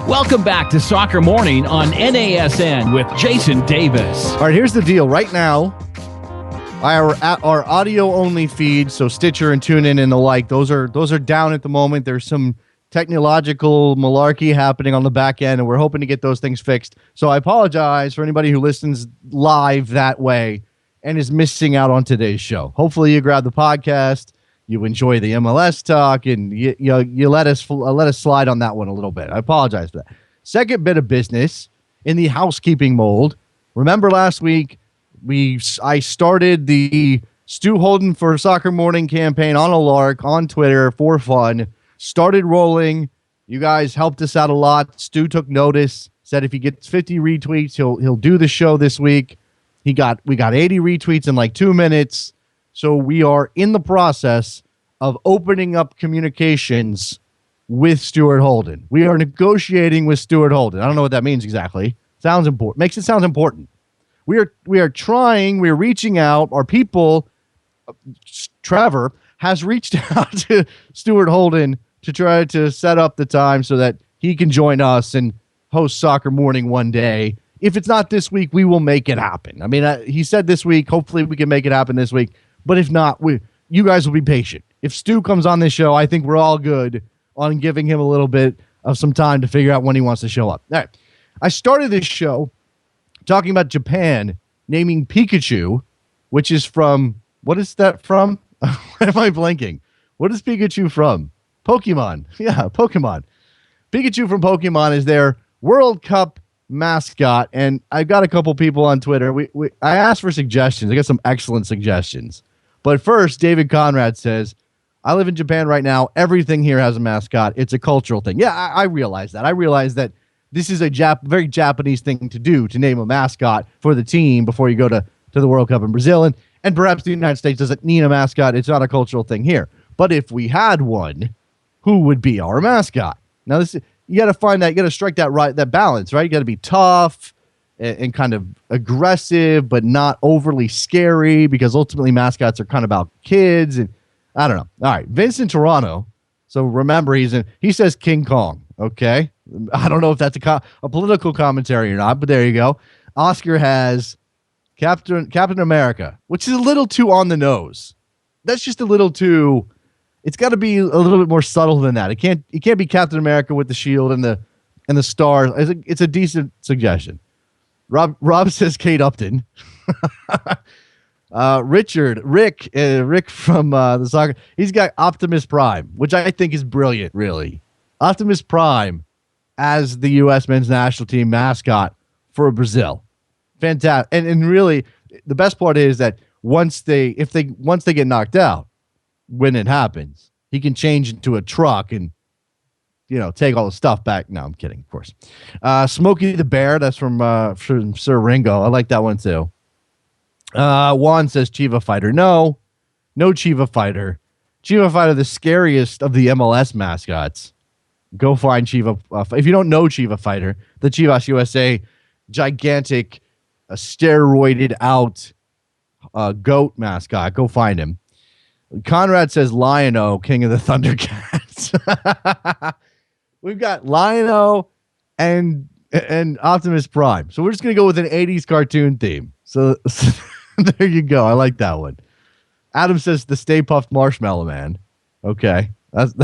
Welcome back to Soccer Morning on NASN with Jason Davis. All right, here's the deal. Right now, our audio-only feed, so Stitcher and TuneIn and the like, those are down at the moment. There's some technological malarkey happening on the back end, and we're hoping to get those things fixed. So I apologize for anybody who listens live that way and is missing out on today's show. Hopefully you grab the podcast, you enjoy the MLS talk, and you let us slide on that one a little bit. I apologize for that. Second bit of business in the housekeeping mold. Remember last week I started the Stu Holden for Soccer Morning campaign on a lark on Twitter for fun. Started rolling. You guys helped us out a lot. Stu took notice. Said if he gets 50 retweets, he'll do the show this week. We got 80 retweets in like 2 minutes. So we are in the process of opening up communications with Stuart Holden. We are negotiating with Stuart Holden. I don't know what that means exactly. Sounds important. Makes it sound important. We are trying. We're reaching out. Our people, Trevor, has reached out to Stuart Holden to try to set up the time so that he can join us and host Soccer Morning one day. If it's not this week, we will make it happen. I mean, he said this week. Hopefully we can make it happen this week. But if not, you guys will be patient. If Stu comes on this show, I think we're all good on giving him a little bit of some time to figure out when he wants to show up. All right. I started this show talking about Japan naming Pikachu, which is from, what is that from? Why am I blanking? What is Pikachu from? Pokemon. Yeah, Pokemon. Pikachu from Pokemon is their World Cup mascot, and I've got a couple people on Twitter. I asked for suggestions. I got some excellent suggestions. But first, David Conrad says, I live in Japan right now. Everything here has a mascot. It's a cultural thing. Yeah, I realize that. I realize that this is a very Japanese thing to do, to name a mascot for the team before you go to the World Cup in Brazil. And perhaps the United States doesn't need a mascot. It's not a cultural thing here. But if we had one, who would be our mascot? Now, you got to find that. You got to strike that balance, right? You got to be tough and kind of aggressive, but not overly scary, because ultimately mascots are kind of about kids. And I don't know. All right, Vincent Toronto. So remember, he says King Kong. Okay, I don't know if that's a political commentary or not, but there you go. Oscar has Captain America, which is a little too on the nose. That's just a little too. It's got to be a little bit more subtle than that. It can't be Captain America with the shield and the stars. It's a decent suggestion. Rob says Kate Upton. Rick from the soccer. He's got Optimus Prime, which I think is brilliant. Really, Optimus Prime as the U.S. men's national team mascot for Brazil. Fantastic, and really, the best part is that once they get knocked out, when it happens, he can change into a truck and take all the stuff back. No, I'm kidding, of course. Smokey the Bear, that's from Sir Ringo. I like that one too. Juan says Chiva Fighter. No Chiva Fighter. Chiva Fighter, the scariest of the MLS mascots. Go find Chiva. If you don't know Chiva Fighter, the Chivas USA gigantic, steroided out goat mascot. Go find him. Conrad says Lion-O, King of the Thundercats. We've got Lion-O and Optimus Prime. So we're just going to go with an 80s cartoon theme. So there you go. I like that one. Adam says the Stay Puft Marshmallow Man. Okay. That's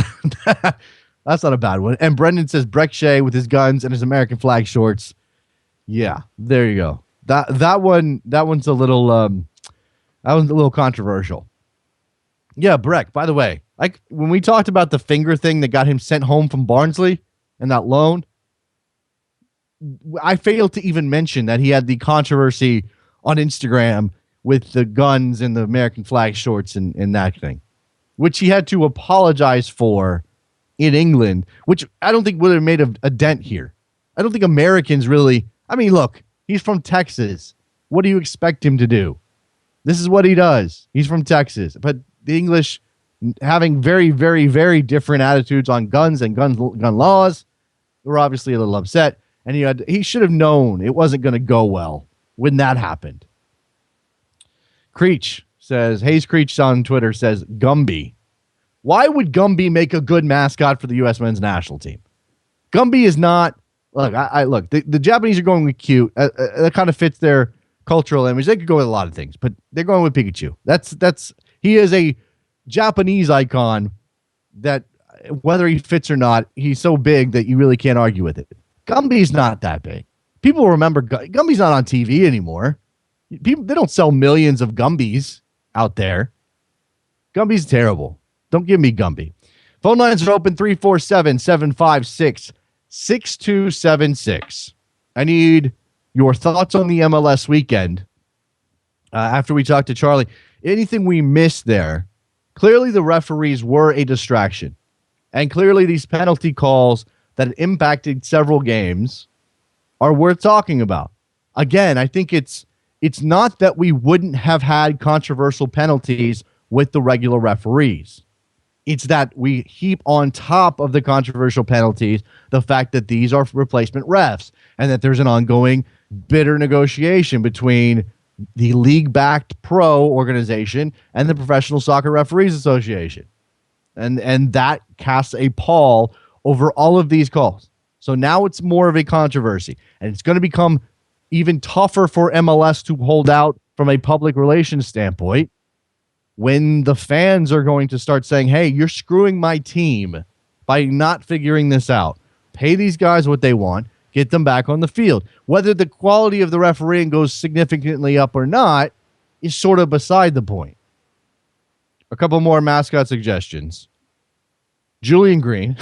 not a bad one. And Brendan says Breck Shea with his guns and his American flag shorts. Yeah, there you go. That one's a little controversial. Yeah, Breck, by the way, like when we talked about the finger thing that got him sent home from Barnsley and that loan, I failed to even mention that he had the controversy on Instagram with the guns and the American flag shorts and that thing, which he had to apologize for in England, which I don't think would have made a dent here. I don't think Americans really, I mean, look, he's from Texas. What do you expect him to do? This is what he does. He's from Texas. But the English having very, very, very different attitudes on guns and gun laws, were obviously a little upset. And he should have known it wasn't going to go well when that happened. Creech says, Hayes Creech on Twitter says, Gumby. Why would Gumby make a good mascot for the U.S. men's national team? Gumby is not, look, the Japanese are going with cute. That kind of fits their cultural image. They could go with a lot of things, but they're going with Pikachu. He is a Japanese icon that whether he fits or not, he's so big that you really can't argue with it. Gumby's not that big. People remember Gumby's not on TV anymore. They don't sell millions of Gumbies out there. Gumby's terrible. Don't give me Gumby. Phone lines are open 347-756-6276. I need your thoughts on the MLS weekend. After we talk to Charlie, anything we missed there? Clearly the referees were a distraction. And clearly these penalty calls that impacted several games are worth talking about. Again, I think it's not that we wouldn't have had controversial penalties with the regular referees. It's that we heap on top of the controversial penalties the fact that these are replacement refs and that there's an ongoing bitter negotiation between the league-backed pro organization and the Professional Soccer Referees Association. And that casts a pall over all of these calls. So now it's more of a controversy, and it's going to become even tougher for MLS to hold out from a public relations standpoint when the fans are going to start saying, hey, you're screwing my team by not figuring this out. Pay these guys what they want, get them back on the field. Whether the quality of the refereeing goes significantly up or not is sort of beside the point. A couple more mascot suggestions. Julian Green.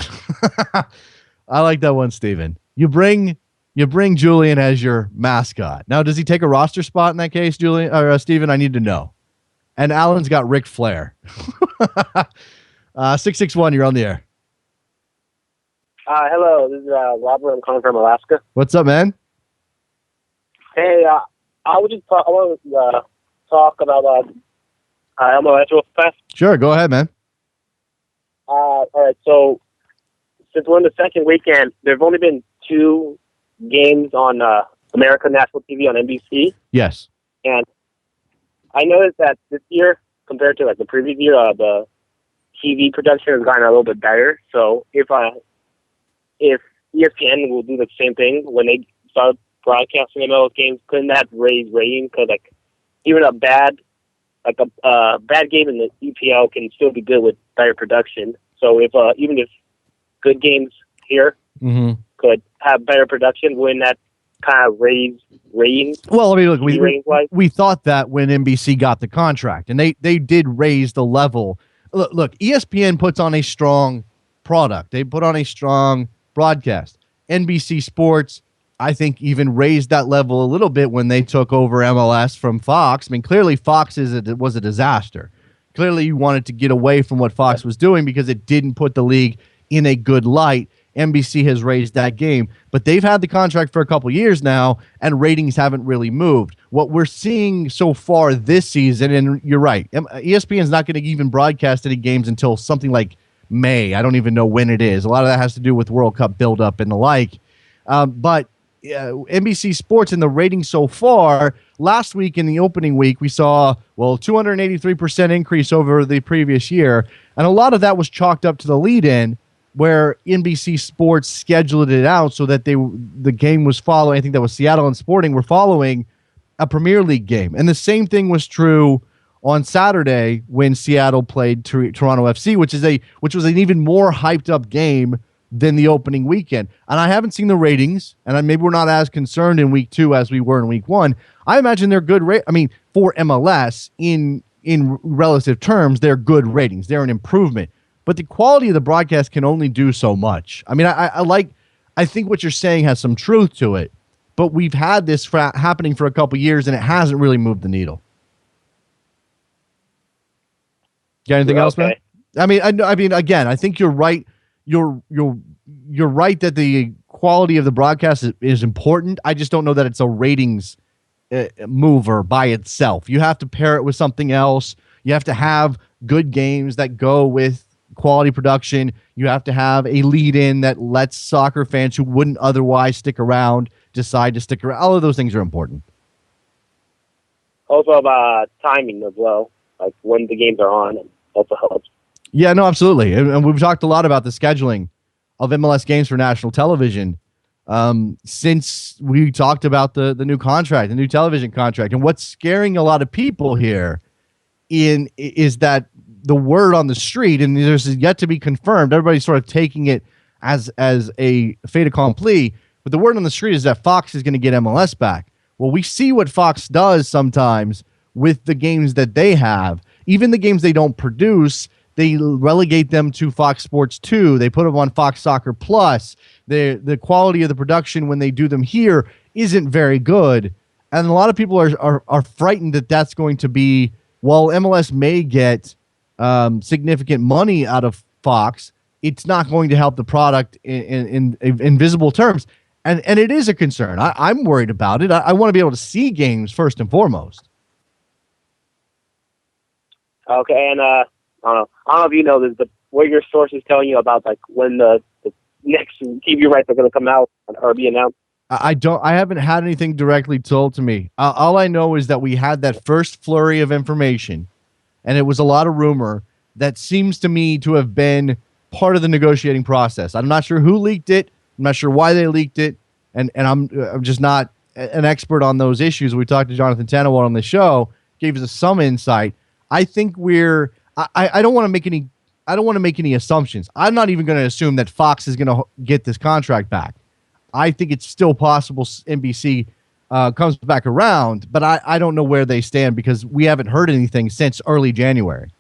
I like that one, Steven. You bring Julian as your mascot. Now, does he take a roster spot in that case, Julian or Steven? I need to know. And Alan's got Ric Flair. 661, you're on the air. Hello, this is Robert. I'm calling from Alaska. What's up, man? Hey, I want to talk about MLS real fast. Sure, go ahead, man. All right, so since we're in the second weekend, there have only been 2 games on American National TV on NBC. Yes. And I noticed that this year, compared to like the previous year, the TV production has gotten a little bit better. So if ESPN will do the same thing when they start broadcasting MLS games, couldn't that raise ratings? Because like even a bad game in the EPL can still be good with better production. So if even if good games here could have better production, wouldn't that kind of raise ratings? Well, I mean, look, we thought that when NBC got the contract, and they did raise the level. Look, ESPN puts on a strong product. They put on a strong broadcast. NBC Sports, I think, even raised that level a little bit when they took over MLS from Fox. I mean, clearly Fox was a disaster. Clearly you wanted to get away from what Fox was doing because it didn't put the league in a good light. NBC has raised that game. But they've had the contract for a couple years now, and ratings haven't really moved. What we're seeing so far this season, and you're right, ESPN is not going to even broadcast any games until something like May. I don't even know when it is. A lot of that has to do with World Cup buildup and the like. But NBC Sports in the ratings so far, last week in the opening week, we saw, 283% increase over the previous year. And a lot of that was chalked up to the lead-in, where NBC Sports scheduled it out so that the game was following, I think that was Seattle and Sporting were following a Premier League game. And the same thing was true on Saturday when Seattle played Toronto FC, which was an even more hyped up game than the opening weekend. And I haven't seen the ratings, and maybe we're not as concerned in week 2 as we were in week 1. I imagine they're good for MLS in relative terms, they're good ratings. They're an improvement. But the quality of the broadcast can only do so much. I mean, I think what you're saying has some truth to it, but we've had this happening for a couple years, and it hasn't really moved the needle. Got anything else, man? I mean, again, I think you're right. You're right that the quality of the broadcast is important. I just don't know that it's a ratings mover by itself. You have to pair it with something else. You have to have good games that go with quality production. You have to have a lead-in that lets soccer fans who wouldn't otherwise stick around decide to stick around. All of those things are important. Also about timing as well, like when the games are on, and also helps. Yeah, no, absolutely. And we've talked a lot about the scheduling of MLS games for national television since we talked about the new contract, the new television contract. And what's scaring a lot of people here is that the word on the street, and there's yet to be confirmed, everybody's sort of taking it as a fait accompli, but the word on the street is that Fox is going to get MLS back. Well, we see what Fox does sometimes with the games that they have. Even the games they don't produce, they relegate them to Fox Sports 2. They put them on Fox Soccer Plus. The quality of the production when they do them here isn't very good. And a lot of people are frightened that that's going to be, while MLS may get significant money out of Fox, it's not going to help the product in visible terms. And it is a concern. I'm worried about it. I want to be able to see games first and foremost. Okay, and I don't know if you know this, but what your source is telling you about like when the next TV rights are going to come out or be announced? I haven't had anything directly told to me. All I know is that we had that first flurry of information, and it was a lot of rumor that seems to me to have been part of the negotiating process. I'm not sure who leaked it. I'm not sure why they leaked it, and I'm just not an expert on those issues. We talked to Jonathan Tannenwald on the show, gave us some insight. I think I don't want to make any assumptions. I'm not even going to assume that Fox is going to get this contract back. I think it's still possible NBC comes back around, but I don't know where they stand because we haven't heard anything since early January.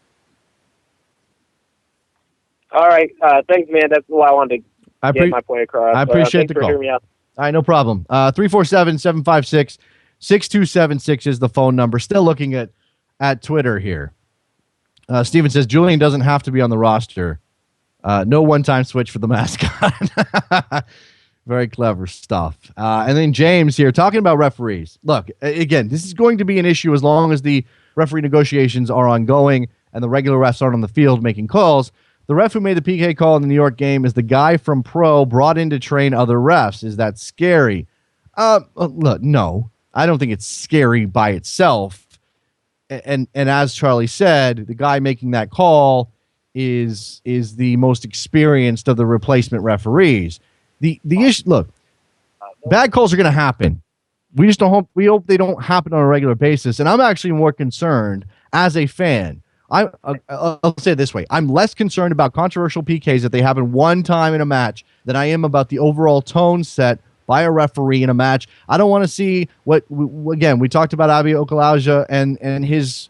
All right. Thanks, man. That's why I wanted to get my point across. I appreciate the call. Hearing me out. All right, no problem. 347-756-6276 is the phone number. Still looking at Twitter here. Steven says, Julian doesn't have to be on the roster. No one-time switch for the mascot. Very clever stuff. And then James here talking about referees. Look, again, this is going to be an issue as long as the referee negotiations are ongoing and the regular refs aren't on the field making calls. The ref who made the PK call in the New York game is the guy from Pro brought in to train other refs. Is that scary? Look, no. I don't think it's scary by itself. And as Charlie said, the guy making that call is the most experienced of the replacement referees. The issue, look, bad calls are going to happen. We hope they don't happen on a regular basis. And I'm actually more concerned as a fan. I'll say it this way. I'm less concerned about controversial PKs that they happen one time in a match than I am about the overall tone set by a referee in a match. I don't want to see again, we talked about Abi Okalaja and his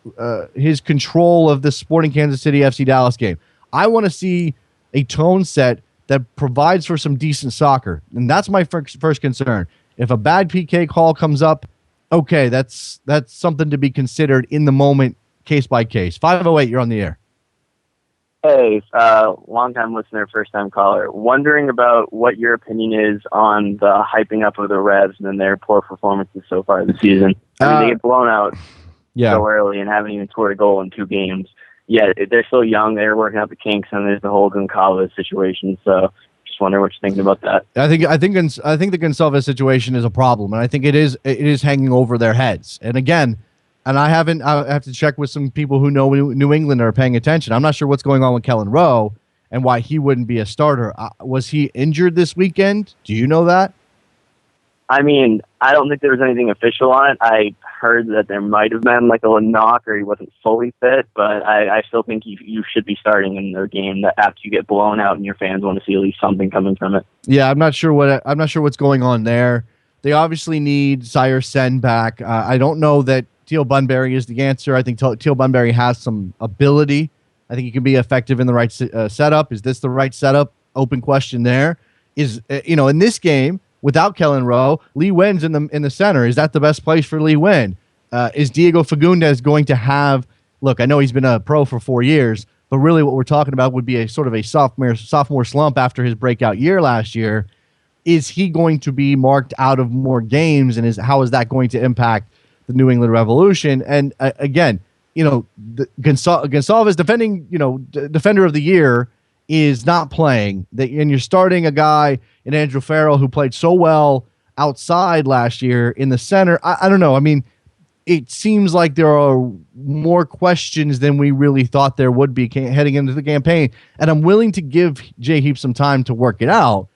control of the Sporting Kansas City FC Dallas game. I want to see a tone set that provides for some decent soccer. And that's my first concern. If a bad PK call comes up, okay, that's something to be considered in the moment, case by case. 508, you're on the air. Hey, long-time listener, first-time caller. Wondering about what your opinion is on the hyping up of the Revs and their poor performances so far this season. I mean, they get blown out so early and haven't even scored a goal in 2 games. Yeah, they're still young. They're working out the kinks, and there's the whole Goncalves situation. So, just wondering what you're thinking about that. I think the Goncalves situation is a problem, and I think it is hanging over their heads. And again. And I have to check with some people who know New England are paying attention. I'm not sure what's going on with Kellen Rowe and why he wouldn't be a starter. Was he injured this weekend? Do you know that? I mean, I don't think there was anything official on it. I heard that there might have been like a little knock or he wasn't fully fit, but I still think you should be starting in the game that after you get blown out and your fans want to see at least something coming from it. Yeah, I'm not sure what's going on there. They obviously need Sire Sen back. I don't know that Teal Bunbury is the answer. I think Teal Bunbury has some ability. I think he can be effective in the right setup. Is this the right setup? Open question there. Is in this game without Kellen Rowe, Lee Nguyen's in the center. Is that the best place for Lee Nguyen? Is Diego Fagundes going to have? Look, I know he's been a pro for 4 years, but really what we're talking about would be a sort of a sophomore slump after his breakout year last year. Is he going to be marked out of more games, and how is that going to impact the New England Revolution? And again, Goncalves defending, defender of the year is not playing. And you're starting a guy in Andrew Farrell who played so well outside last year in the center. I don't know. I mean, it seems like there are more questions than we really thought there would be heading into the campaign. And I'm willing to give Jay Heap some time to work it out.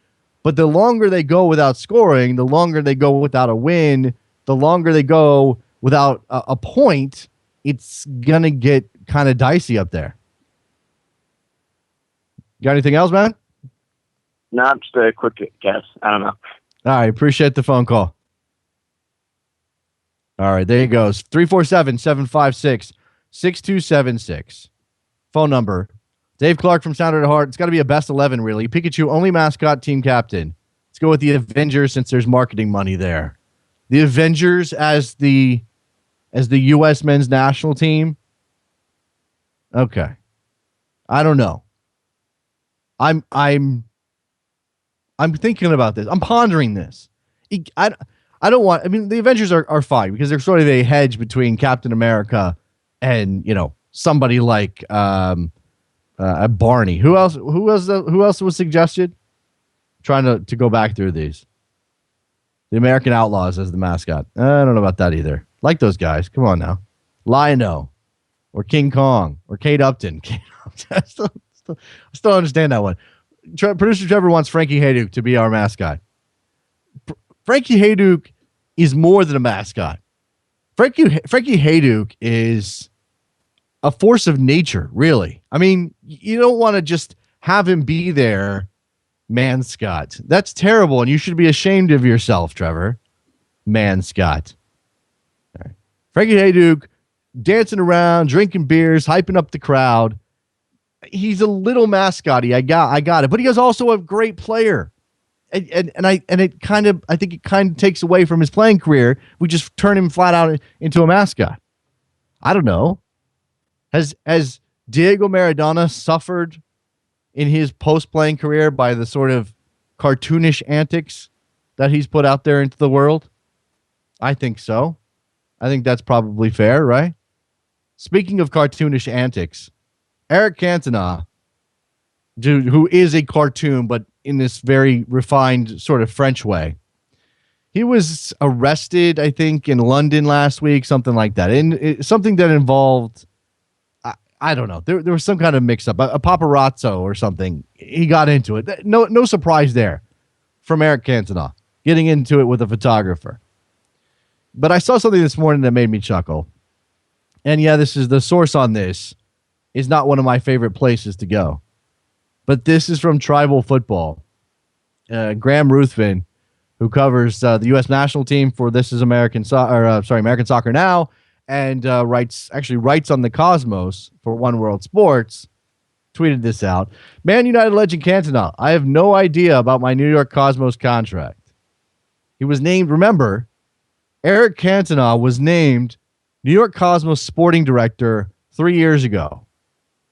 But the longer they go without scoring, the longer they go without a win, the longer they go without a point, it's going to get kind of dicey up there. Got anything else, man? No, just a quick guess. I don't know. All right. Appreciate the phone call. All right. There you goes. 347-756-6276. Phone number. Dave Clark from Sound at Heart. It's got to be a best 11, really. Pikachu, only mascot, team captain. Let's go with the Avengers since there's marketing money there. The Avengers as the U.S. men's national team. Okay, I don't know. I'm thinking about this. I'm pondering this. I don't want. I mean, the Avengers are fine because they're sort of a hedge between Captain America and somebody like Barney. Who else was suggested? Trying to go back through these. The American Outlaws as the mascot. I don't know about that either. Like those guys. Come on now. Lion-O or King Kong or Kate Upton. I still don't understand that one. Producer Trevor wants Frankie Hayduk to be our mascot. Frankie Hayduk is more than a mascot. Frankie Hayduk is a force of nature, really. I mean, you don't want to just have him be there, man Scott. That's terrible, and you should be ashamed of yourself, Trevor. Man Scott. All right. Frankie Hayduk dancing around, drinking beers, hyping up the crowd. He's a little mascotty. I got it. But he is also a great player. I think it kind of takes away from his playing career. We just turn him flat out into a mascot. I don't know. Has Diego Maradona suffered in his post-playing career by the sort of cartoonish antics that he's put out there into the world? I think so. I think that's probably fair, right? Speaking of cartoonish antics, Eric Cantona, who is a cartoon, but in this very refined sort of French way, he was arrested, I think, in London last week, something like that. And something that involved, I don't know, there was some kind of mix-up, a paparazzo or something. He got into it. No surprise there from Eric Cantona, getting into it with a photographer. But I saw something this morning that made me chuckle. And yeah, this is the source on this is not one of my favorite places to go. But this is from Tribal Football. Graham Ruthven, who covers the U.S. national team for This Is American Soccer Now, and writes on the Cosmos for One World Sports, tweeted this out. Man United legend Cantona, I have no idea about my New York Cosmos contract. He was named, remember, Eric Cantona was named New York Cosmos sporting director 3 years ago.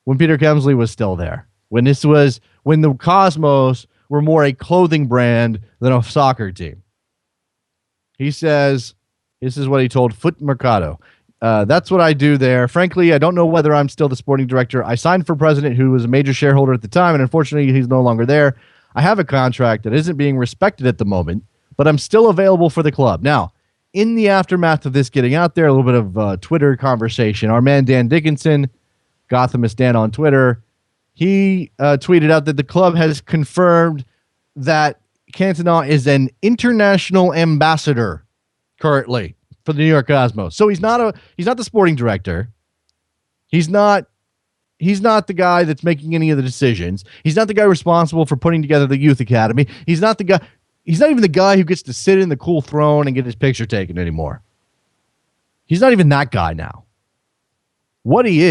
when Peter Kemsley was still there, when the Cosmos were more a clothing brand than a soccer team. He says, this is what he told Foot Mercado. That's what I do there. Frankly, I don't know whether I'm still the sporting director. I signed for president who was a major shareholder at the time, and unfortunately, he's no longer there. I have a contract that isn't being respected at the moment, but I'm still available for the club. Now, in the aftermath of this getting out there, a little bit of Twitter conversation, our man Dan Dickinson, Gothamist Dan on Twitter, he tweeted out that the club has confirmed that Cantona is an international ambassador currently for the New York Cosmos. So he's not the sporting director. He's not the guy that's making any of the decisions. He's not the guy responsible for putting together the youth academy. He's not even the guy who gets to sit in the cool throne and get his picture taken anymore. He's not even that guy now. What he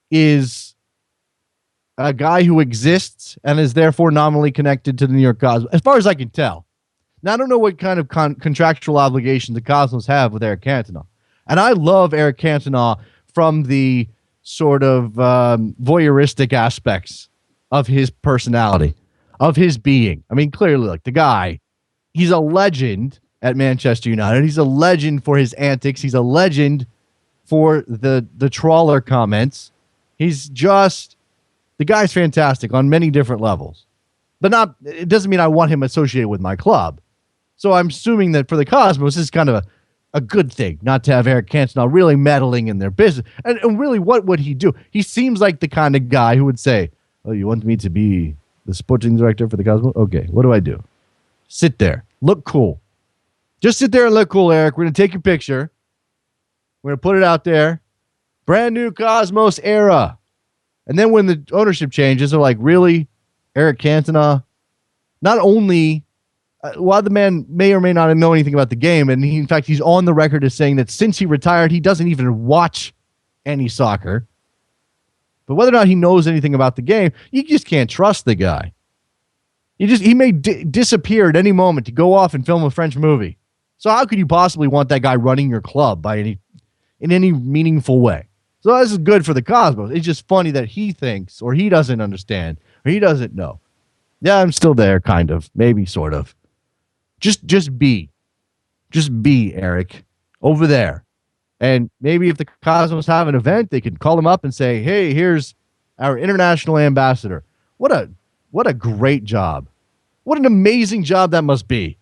is a guy who exists and is therefore nominally connected to the New York Cosmos, as far as I can tell. Now, I don't know what kind of contractual obligations the Cosmos have with Eric Cantona. And I love Eric Cantona from the sort of voyeuristic aspects of his personality, of his being. I mean, clearly, like the guy, he's a legend at Manchester United. He's a legend for his antics. He's a legend for the trawler comments. He's just, the guy's fantastic on many different levels. But it doesn't mean I want him associated with my club. So I'm assuming that for the Cosmos, this is kind of a good thing, not to have Eric Cantona really meddling in their business. And really, what would he do? He seems like the kind of guy who would say, oh, you want me to be the sporting director for the Cosmos? Okay, what do I do? Sit there. Look cool. Just sit there and look cool, Eric. We're going to take your picture. We're going to put it out there. Brand new Cosmos era. And then when the ownership changes, they're like, really? Eric Cantona? Not only, while the man may or may not know anything about the game, and in fact, he's on the record as saying that since he retired, he doesn't even watch any soccer. But whether or not he knows anything about the game, you just can't trust the guy. He may disappear at any moment to go off and film a French movie. So how could you possibly want that guy running your club in any meaningful way? So this is good for the Cosmos. It's just funny that he thinks, or he doesn't understand, or he doesn't know. Yeah, I'm still there, kind of, maybe, sort of. Just be, Eric, over there. And maybe if the Cosmos have an event, they can call him up and say, hey, here's our international ambassador. What a great job. What an amazing job that must be.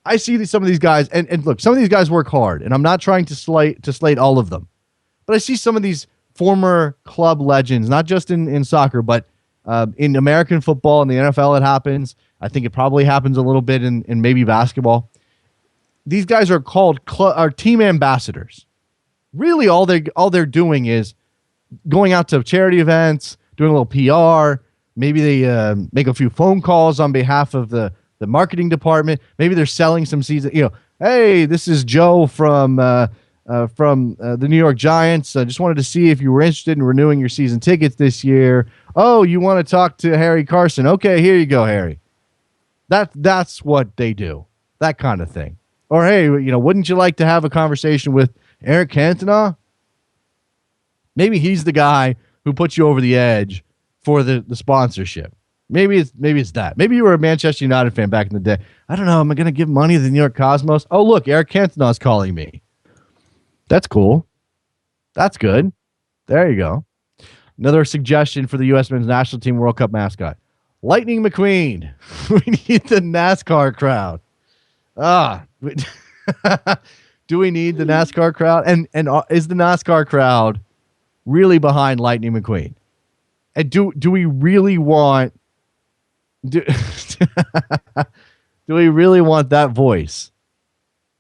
I see some of these guys, and look, some of these guys work hard, and I'm not trying to slate all of them. But I see some of these former club legends, not just in soccer, but in American football and the NFL, it happens. I think it probably happens a little bit in maybe basketball. These guys are called team ambassadors. Really, all they're doing is going out to charity events, doing a little PR. Maybe they make a few phone calls on behalf of the marketing department. Maybe they're selling some season. Hey, this is Joe from the New York Giants. I just wanted to see if you were interested in renewing your season tickets this year. Oh, you want to talk to Harry Carson? Okay, here you go, Harry. That's what they do. That kind of thing. Or, hey, wouldn't you like to have a conversation with Eric Cantona? Maybe he's the guy who puts you over the edge for the sponsorship. Maybe it's that. Maybe you were a Manchester United fan back in the day. I don't know. Am I going to give money to the New York Cosmos? Oh, look, Eric Cantona's calling me. That's cool. That's good. There you go. Another suggestion for the U.S. Men's National Team World Cup mascot. Lightning McQueen. We need the NASCAR crowd. Do we need the NASCAR crowd? And is the NASCAR crowd really behind Lightning McQueen? And do we really want do we really want that voice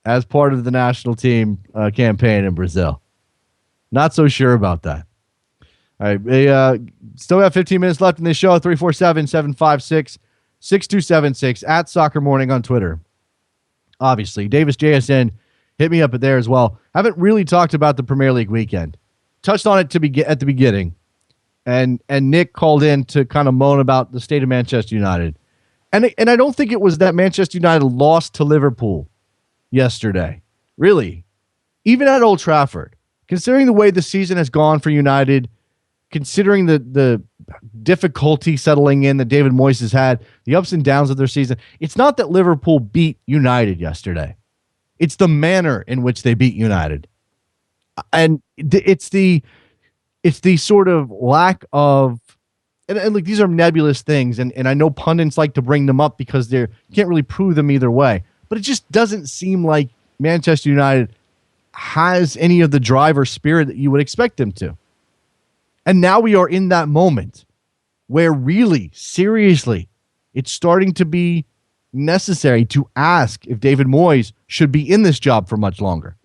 as part of the national team campaign in Brazil? Not so sure about that. All right, we still got 15 minutes left in this show. 347-756-6276 at Soccer Morning on Twitter. Obviously, Davis JSN, hit me up at there as well. Haven't really talked about the Premier League weekend. Touched on it at the beginning. And Nick called in to kind of moan about the state of Manchester United. And I don't think it was that Manchester United lost to Liverpool yesterday. Really. Even at Old Trafford. Considering the way the season has gone for United, considering the difficulty settling in that David Moyes has had, the ups and downs of their season, it's not that Liverpool beat United yesterday. It's the manner in which they beat United. And it's the sort of lack of, and like these are nebulous things, and I know pundits like to bring them up because you can't really prove them either way. But it just doesn't seem like Manchester United has any of the drive or spirit that you would expect them to. And now we are in that moment where really, seriously, it's starting to be necessary to ask if David Moyes should be in this job for much longer.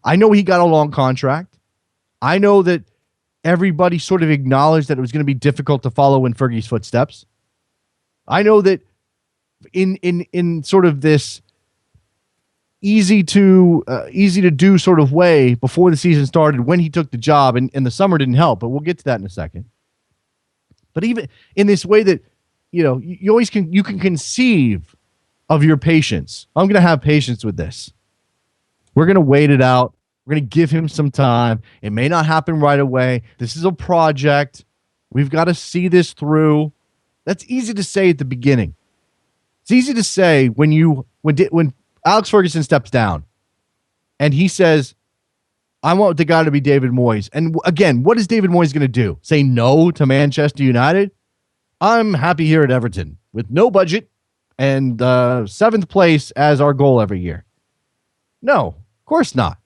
I know he got a long contract. I know that everybody sort of acknowledged that it was going to be difficult to follow in Fergie's footsteps. I know that in sort of this easy to do sort of way before the season started when he took the job, and the summer didn't help, but we'll get to that in a second. But even in this way that, you always you can conceive of your patience. I'm going to have patience with this. We're going to wait it out. We're going to give him some time. It may not happen right away. This is a project. We've got to see this through. That's easy to say at the beginning. It's easy to say when Alex Ferguson steps down and he says, I want the guy to be David Moyes. And again, what is David Moyes going to do? Say no to Manchester United? I'm happy here at Everton with no budget and 7th place as our goal every year. No, of course not.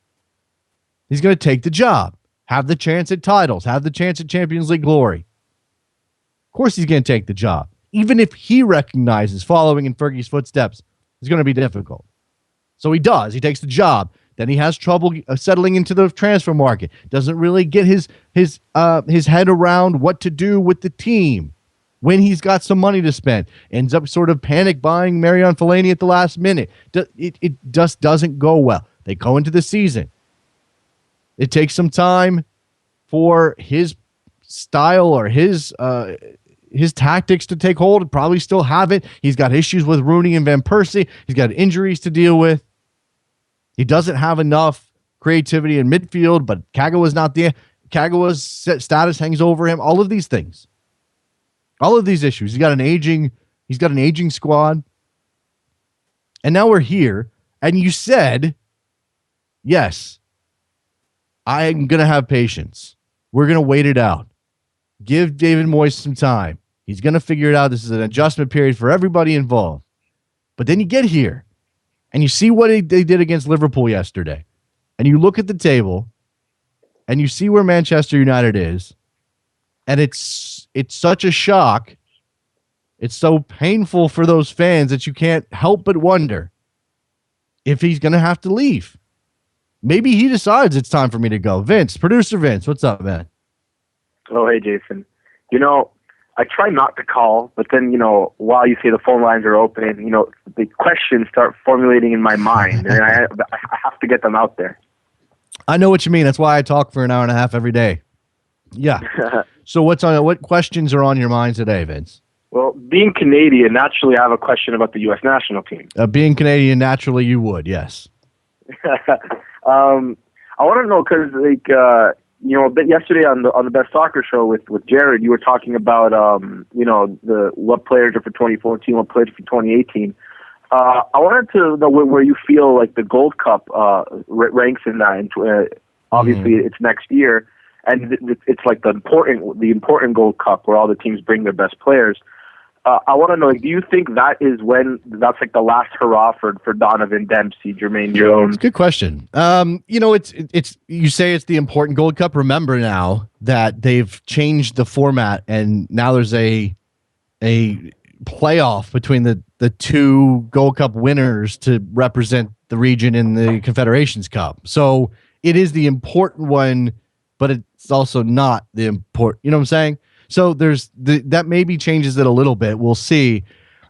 He's going to take the job, have the chance at titles, have the chance at Champions League glory. Of course he's going to take the job. Even if he recognizes following in Fergie's footsteps is going to be difficult. So he does. He takes the job. Then he has trouble settling into the transfer market. Doesn't really get his head around what to do with the team when he's got some money to spend. Ends up sort of panic buying Marion Fellaini at the last minute. It just doesn't go well. They go into the season. It takes some time for his style or his tactics to take hold. Probably still haven't. He's got issues with Rooney and Van Persie. He's got injuries to deal with. He doesn't have enough creativity in midfield, but Kagawa's not there. Kagawa's status hangs over him. All of these things. All of these issues. He's got an aging squad. And now we're here. And you said, yes, I'm going to have patience. We're going to wait it out. Give David Moyes some time. He's going to figure it out. This is an adjustment period for everybody involved. But then you get here and you see what they did against Liverpool yesterday. And you look at the table and you see where Manchester United is. And it's such a shock. It's so painful for those fans that you can't help but wonder if he's going to have to leave. Maybe he decides it's time for me to go. Producer Vince, what's up, man? Oh, hey, Jason. I try not to call, but then, while you say the phone lines are open, the questions start formulating in my mind, and I have to get them out there. I know what you mean. That's why I talk for an hour and a half every day. Yeah. So what questions are on your mind today, Vince? Well, being Canadian, naturally, I have a question about the U.S. national team. Being Canadian, naturally, you would, yes. I want to know because, yesterday on the Best Soccer Show with Jared, you were talking about, what players are for 2014, what players are for 2018. I wanted to know where you feel like the Gold Cup ranks in that. Obviously, it's next year, and it's like the important Gold Cup where all the teams bring their best players. I want to know, do you think that's like the last hurrah for Donovan, Dempsey, Jermaine Jones? Good question. It's you say it's the important Gold Cup. Remember now that they've changed the format, and now there's a playoff between the two Gold Cup winners to represent the region in the Confederations Cup. So it is the important one, but it's also not the important. You know what I'm saying? So that maybe changes it a little bit. We'll see.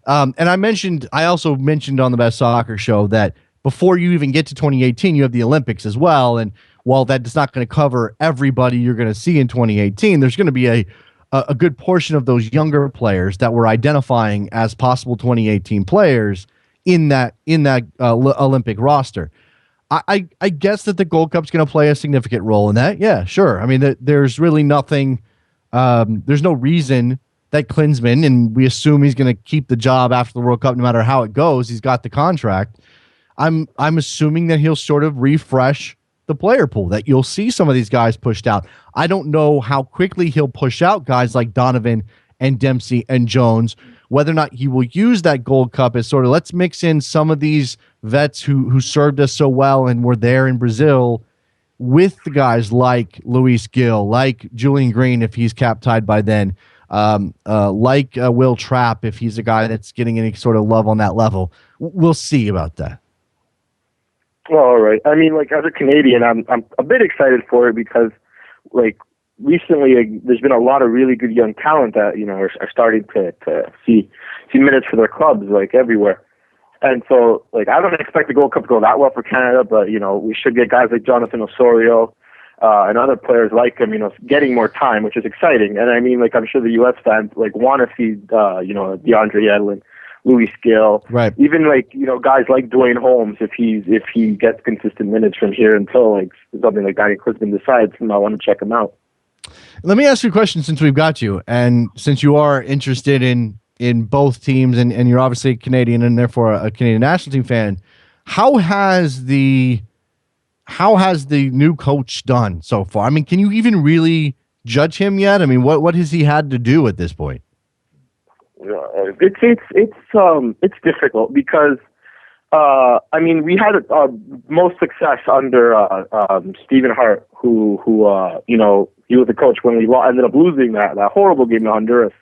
And I also mentioned on the Best Soccer Show that before you even get to 2018, you have the Olympics as well. And while that's not going to cover everybody you're going to see in 2018, there's going to be a good portion of those younger players that we're identifying as possible 2018 players in that Olympic roster. I guess that the Gold Cup's going to play a significant role in that. Yeah, sure. I mean, there's really nothing. There's no reason that Klinsmann, and we assume he's going to keep the job after the World Cup, no matter how it goes. He's got the contract. I'm assuming that he'll sort of refresh the player pool, that you'll see some of these guys pushed out. I don't know how quickly he'll push out guys like Donovan and Dempsey and Jones, whether or not he will use that Gold Cup as sort of, let's mix in some of these vets who served us so well and were there in Brazil with the guys like Luis Gil, like Julian Green, if he's cap tied by then, like Will Trapp, if he's a guy that's getting any sort of love on that level. We'll see about that. Well, all right. I mean, like, as a Canadian, I'm a bit excited for it because, like, recently there's been a lot of really good young talent that, you know, are starting to see minutes for their clubs, like, everywhere. And so, like, I don't expect the Gold Cup to go that well for Canada, but, you know, we should get guys like Jonathan Osorio and other players like him, you know, getting more time, which is exciting. And I mean, like, I'm sure the U.S. fans, like, want to see, you know, DeAndre Yedlin, Luis Gil, right? Even, like, you know, guys like Dwayne Holmes, if he gets consistent minutes from here until, like, something like Danny Klinsmann decides, I want to check him out. Let me ask you a question since we've got you, and since you are interested in both teams, and you're obviously a Canadian and therefore a Canadian national team fan, how has the new coach done so far? I mean, can you even really judge him yet? I mean, what has he had to do at this point? It's difficult because I mean, we had most success under Stephen Hart, who you know, he was the coach when we ended up losing that horrible game in Honduras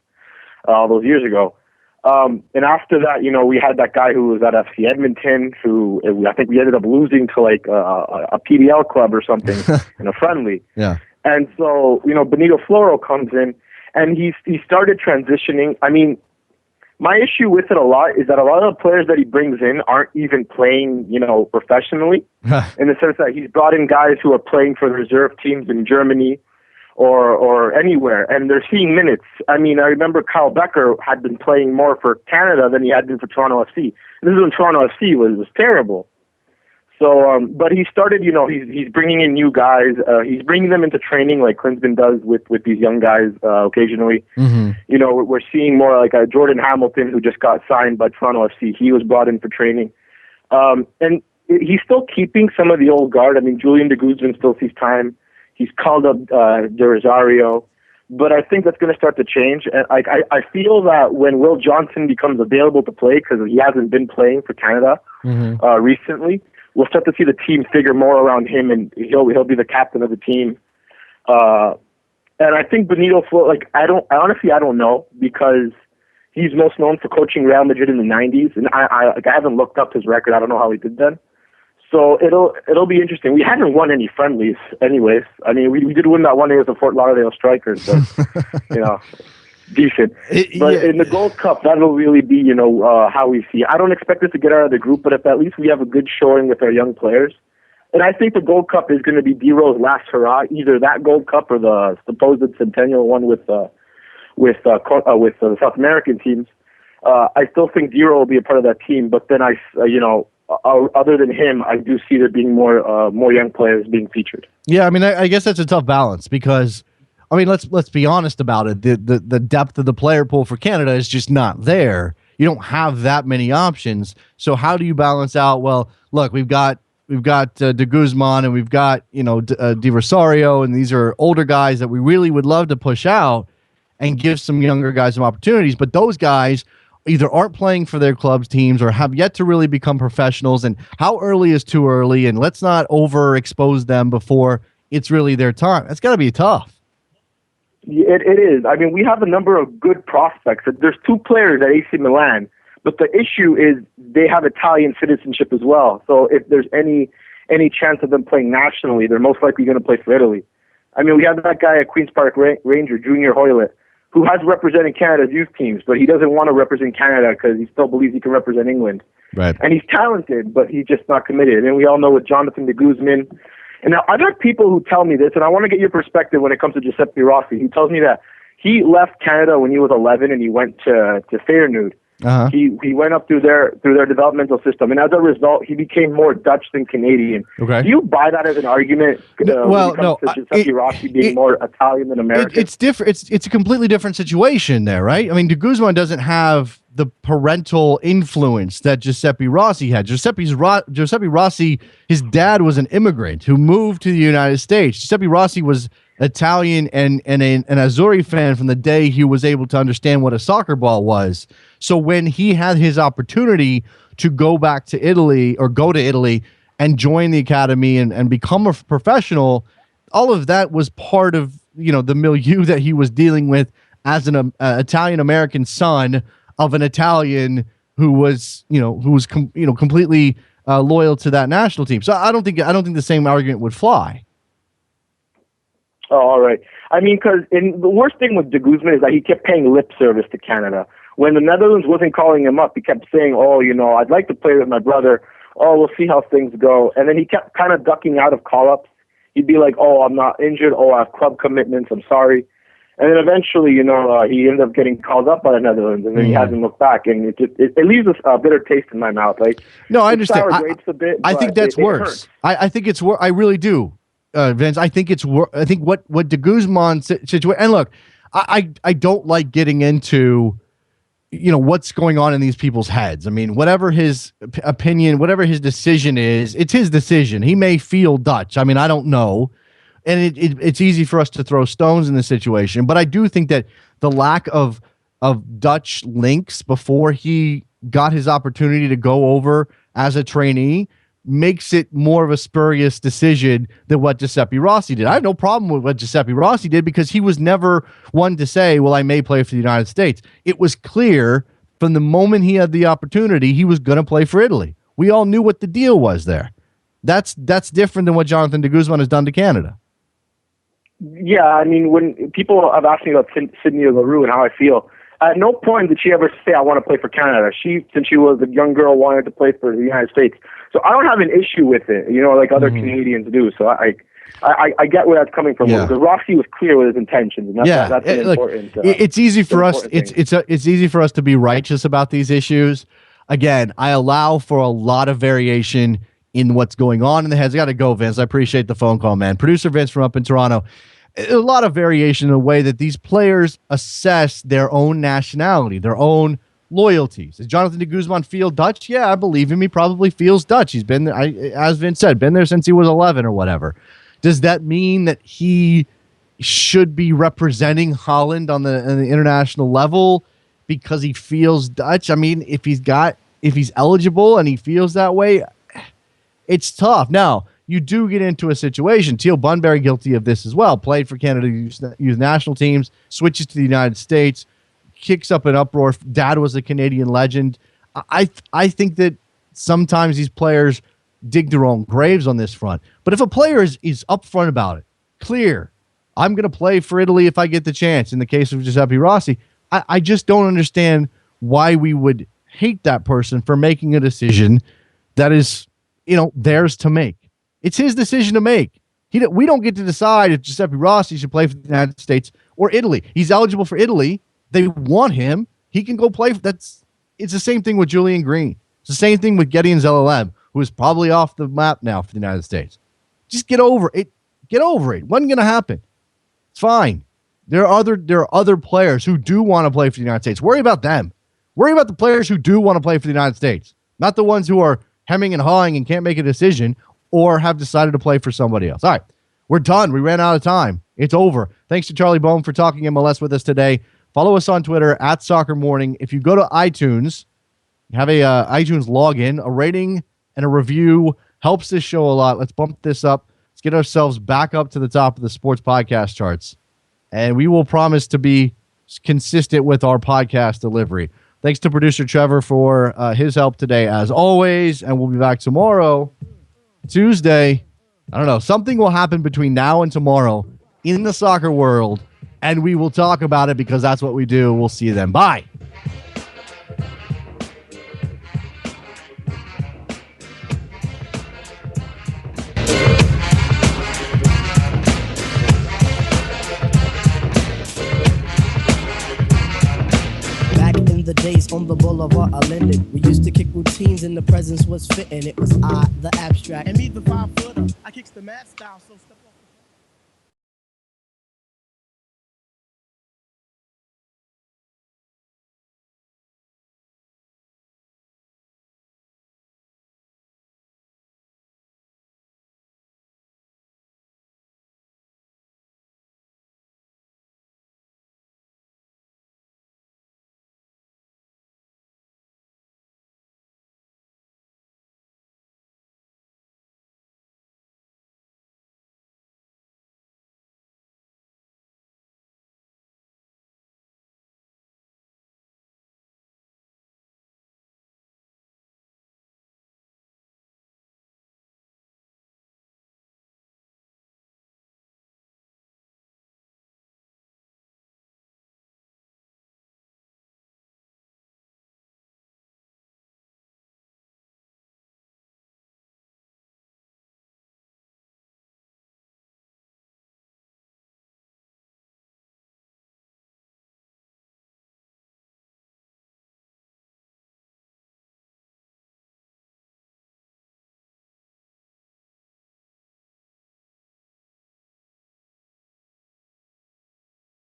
all those years ago. And after that, you know, we had that guy who was at FC Edmonton, who I think we ended up losing to like a PDL club or something in a friendly. Yeah. And so, you know, Benito Floro comes in and he started transitioning. I mean, my issue with it a lot is that a lot of the players that he brings in aren't even playing, you know, professionally, in the sense that he's brought in guys who are playing for the reserve teams in Germany or anywhere, and they're seeing minutes. I mean, I remember Kyle Becker had been playing more for Canada than he had been for Toronto FC. This is when Toronto FC was terrible. So, but he started, you know, he's bringing in new guys. He's bringing them into training like Klinsmann does with these young guys occasionally. Mm-hmm. You know, we're seeing more like Jordan Hamilton, who just got signed by Toronto FC. He was brought in for training. And he's still keeping some of the old guard. I mean, Julian de Guzman still sees time. He's called up De Rosario. But I think that's going to start to change. And I feel that when Will Johnson becomes available to play, because he hasn't been playing for Canada recently, we'll start to see the team figure more around him, and he'll be the captain of the team. And I think Benito, like, I don't know, because he's most known for coaching Real Madrid in the 90s, and I haven't looked up his record. I don't know how he did then. So it'll be interesting. We haven't won any friendlies, anyways. I mean, we did win that one against the Fort Lauderdale Strikers, but you know, decent. But in the Gold Cup, that'll really be, you know, how we see. I don't expect us to get out of the group, but if at least we have a good showing with our young players. And I think the Gold Cup is going to be D-Ro's last hurrah, either that Gold Cup or the supposed centennial one with the South American teams. I still think D-Ro will be a part of that team, but then you know, other than him, I do see there being more young players being featured. Yeah, I mean, I guess that's a tough balance because, I mean, let's be honest about it. The depth of the player pool for Canada is just not there. You don't have that many options. So how do you balance out? Well, look, we've got De Guzman and we've got, you know, De Rosario, and these are older guys that we really would love to push out and give some younger guys some opportunities. But those guys either aren't playing for their club's teams or have yet to really become professionals. And how early is too early? And let's not overexpose them before it's really their time. That's got to be tough. It is. I mean, we have a number of good prospects. There's two players at AC Milan, but the issue is they have Italian citizenship as well. So if there's any chance of them playing nationally, they're most likely going to play for Italy. I mean, we have that guy at Queen's Park Ranger, Junior Hoylett, who has represented Canada's youth teams, but he doesn't want to represent Canada because he still believes he can represent England. Right. And he's talented, but he's just not committed. And we all know with Jonathan de Guzman. And now I've had people who tell me this, and I want to get your perspective when it comes to Giuseppe Rossi. He tells me that he left Canada when he was 11 and he went to Feyenoord. He went up through their developmental system, and as a result, he became more Dutch than Canadian. Okay. Do you buy that as an argument? Giuseppe Rossi being more Italian than American. It's different. It's a completely different situation there, right? I mean, De Guzman doesn't have the parental influence that Giuseppe Rossi had. Giuseppe Rossi, his dad was an immigrant who moved to the United States. Giuseppe Rossi was Italian and an Azzurri fan from the day he was able to understand what a soccer ball was. So when he had his opportunity to go back to Italy or go to Italy and join the academy and become a professional, all of that was part of, the milieu that he was dealing with as an Italian-American son of an Italian who was completely loyal to that national team. So I don't think the same argument would fly. Oh, all right. I mean, because the worst thing with De Guzman is that he kept paying lip service to Canada. When the Netherlands wasn't calling him up, he kept saying, I'd like to play with my brother. Oh, we'll see how things go. And then he kept kind of ducking out of call-ups. He'd be like, I'm not injured. I have club commitments. I'm sorry. And then eventually, he ended up getting called up by the Netherlands, and then he hasn't looked back. And it leaves a bitter taste in my mouth. No, I understand. I think that's worse. I think it's worse. I really do. Vince, I think I think what De Guzman's situation, and look, I don't like getting into, what's going on in these people's heads. I mean, whatever his opinion, whatever his decision is, it's his decision. He may feel Dutch. I mean, I don't know. And it's easy for us to throw stones in this situation. But I do think that the lack of Dutch links before he got his opportunity to go over as a trainee makes it more of a spurious decision than what Giuseppe Rossi did. I have no problem with what Giuseppe Rossi did because he was never one to say, well, I may play for the United States. It was clear from the moment he had the opportunity, he was going to play for Italy. We all knew what the deal was there. That's different than what Jonathan De Guzman has done to Canada. Yeah, I mean, when people have asked me about Sydney Leroux and how I feel, at no point did she ever say, I want to play for Canada. Since she was a young girl, wanted to play for the United States. So I don't have an issue with it, like other Canadians do. So I get where that's coming from. Yeah. Because Rossi was clear with his intentions, and that's important. It's easy for us. It's easy for us to be righteous about these issues. Again, I allow for a lot of variation in what's going on in the heads. I got to go, Vince. I appreciate the phone call, man. Producer Vince from up in Toronto. A lot of variation in the way that these players assess their own nationality, their own loyalties. Does Jonathan De Guzman feel Dutch? Yeah, I believe him. He probably feels Dutch. He's been, as Vince said, been there since he was 11 or whatever. Does that mean that he should be representing Holland on the international level because he feels Dutch? I mean, if he's eligible and he feels that way, it's tough. Now, you do get into a situation. Teal Bunbury guilty of this as well. Played for Canada youth national teams, switches to the United States, kicks up an uproar. Dad was a Canadian legend. I think that sometimes these players dig their own graves on this front. But if a player is upfront about it, clear, I'm going to play for Italy if I get the chance. In the case of Giuseppe Rossi, I just don't understand why we would hate that person for making a decision that is, theirs to make. It's his decision to make. We don't get to decide if Giuseppe Rossi should play for the United States or Italy. He's eligible for Italy. They want him. He can go play. It's the same thing with Julian Green. It's the same thing with Gideon Zelalem, who is probably off the map now for the United States. Just get over it. Get over it. Wasn't going to happen. It's fine. There are other players who do want to play for the United States. Worry about them. Worry about the players who do want to play for the United States, not the ones who are hemming and hawing and can't make a decision or have decided to play for somebody else. All right, we're done. We ran out of time. It's over. Thanks to Charlie Boehm for talking MLS with us today. Follow us on Twitter at Soccer Morning. If you go to iTunes, have a iTunes login, a rating and a review helps this show a lot. Let's bump this up. Let's get ourselves back up to the top of the sports podcast charts. And we will promise to be consistent with our podcast delivery. Thanks to producer Trevor for his help today, as always. And we'll be back tomorrow, Tuesday. I don't know. Something will happen between now and tomorrow in the soccer world, and we will talk about it because that's what we do. We'll see you then. Bye. Back in the days on the boulevard of Linden. We used to kick routines and the presence was fitting. It was I, the abstract. And me, the 5-footer. I kicks the mad style, so step on.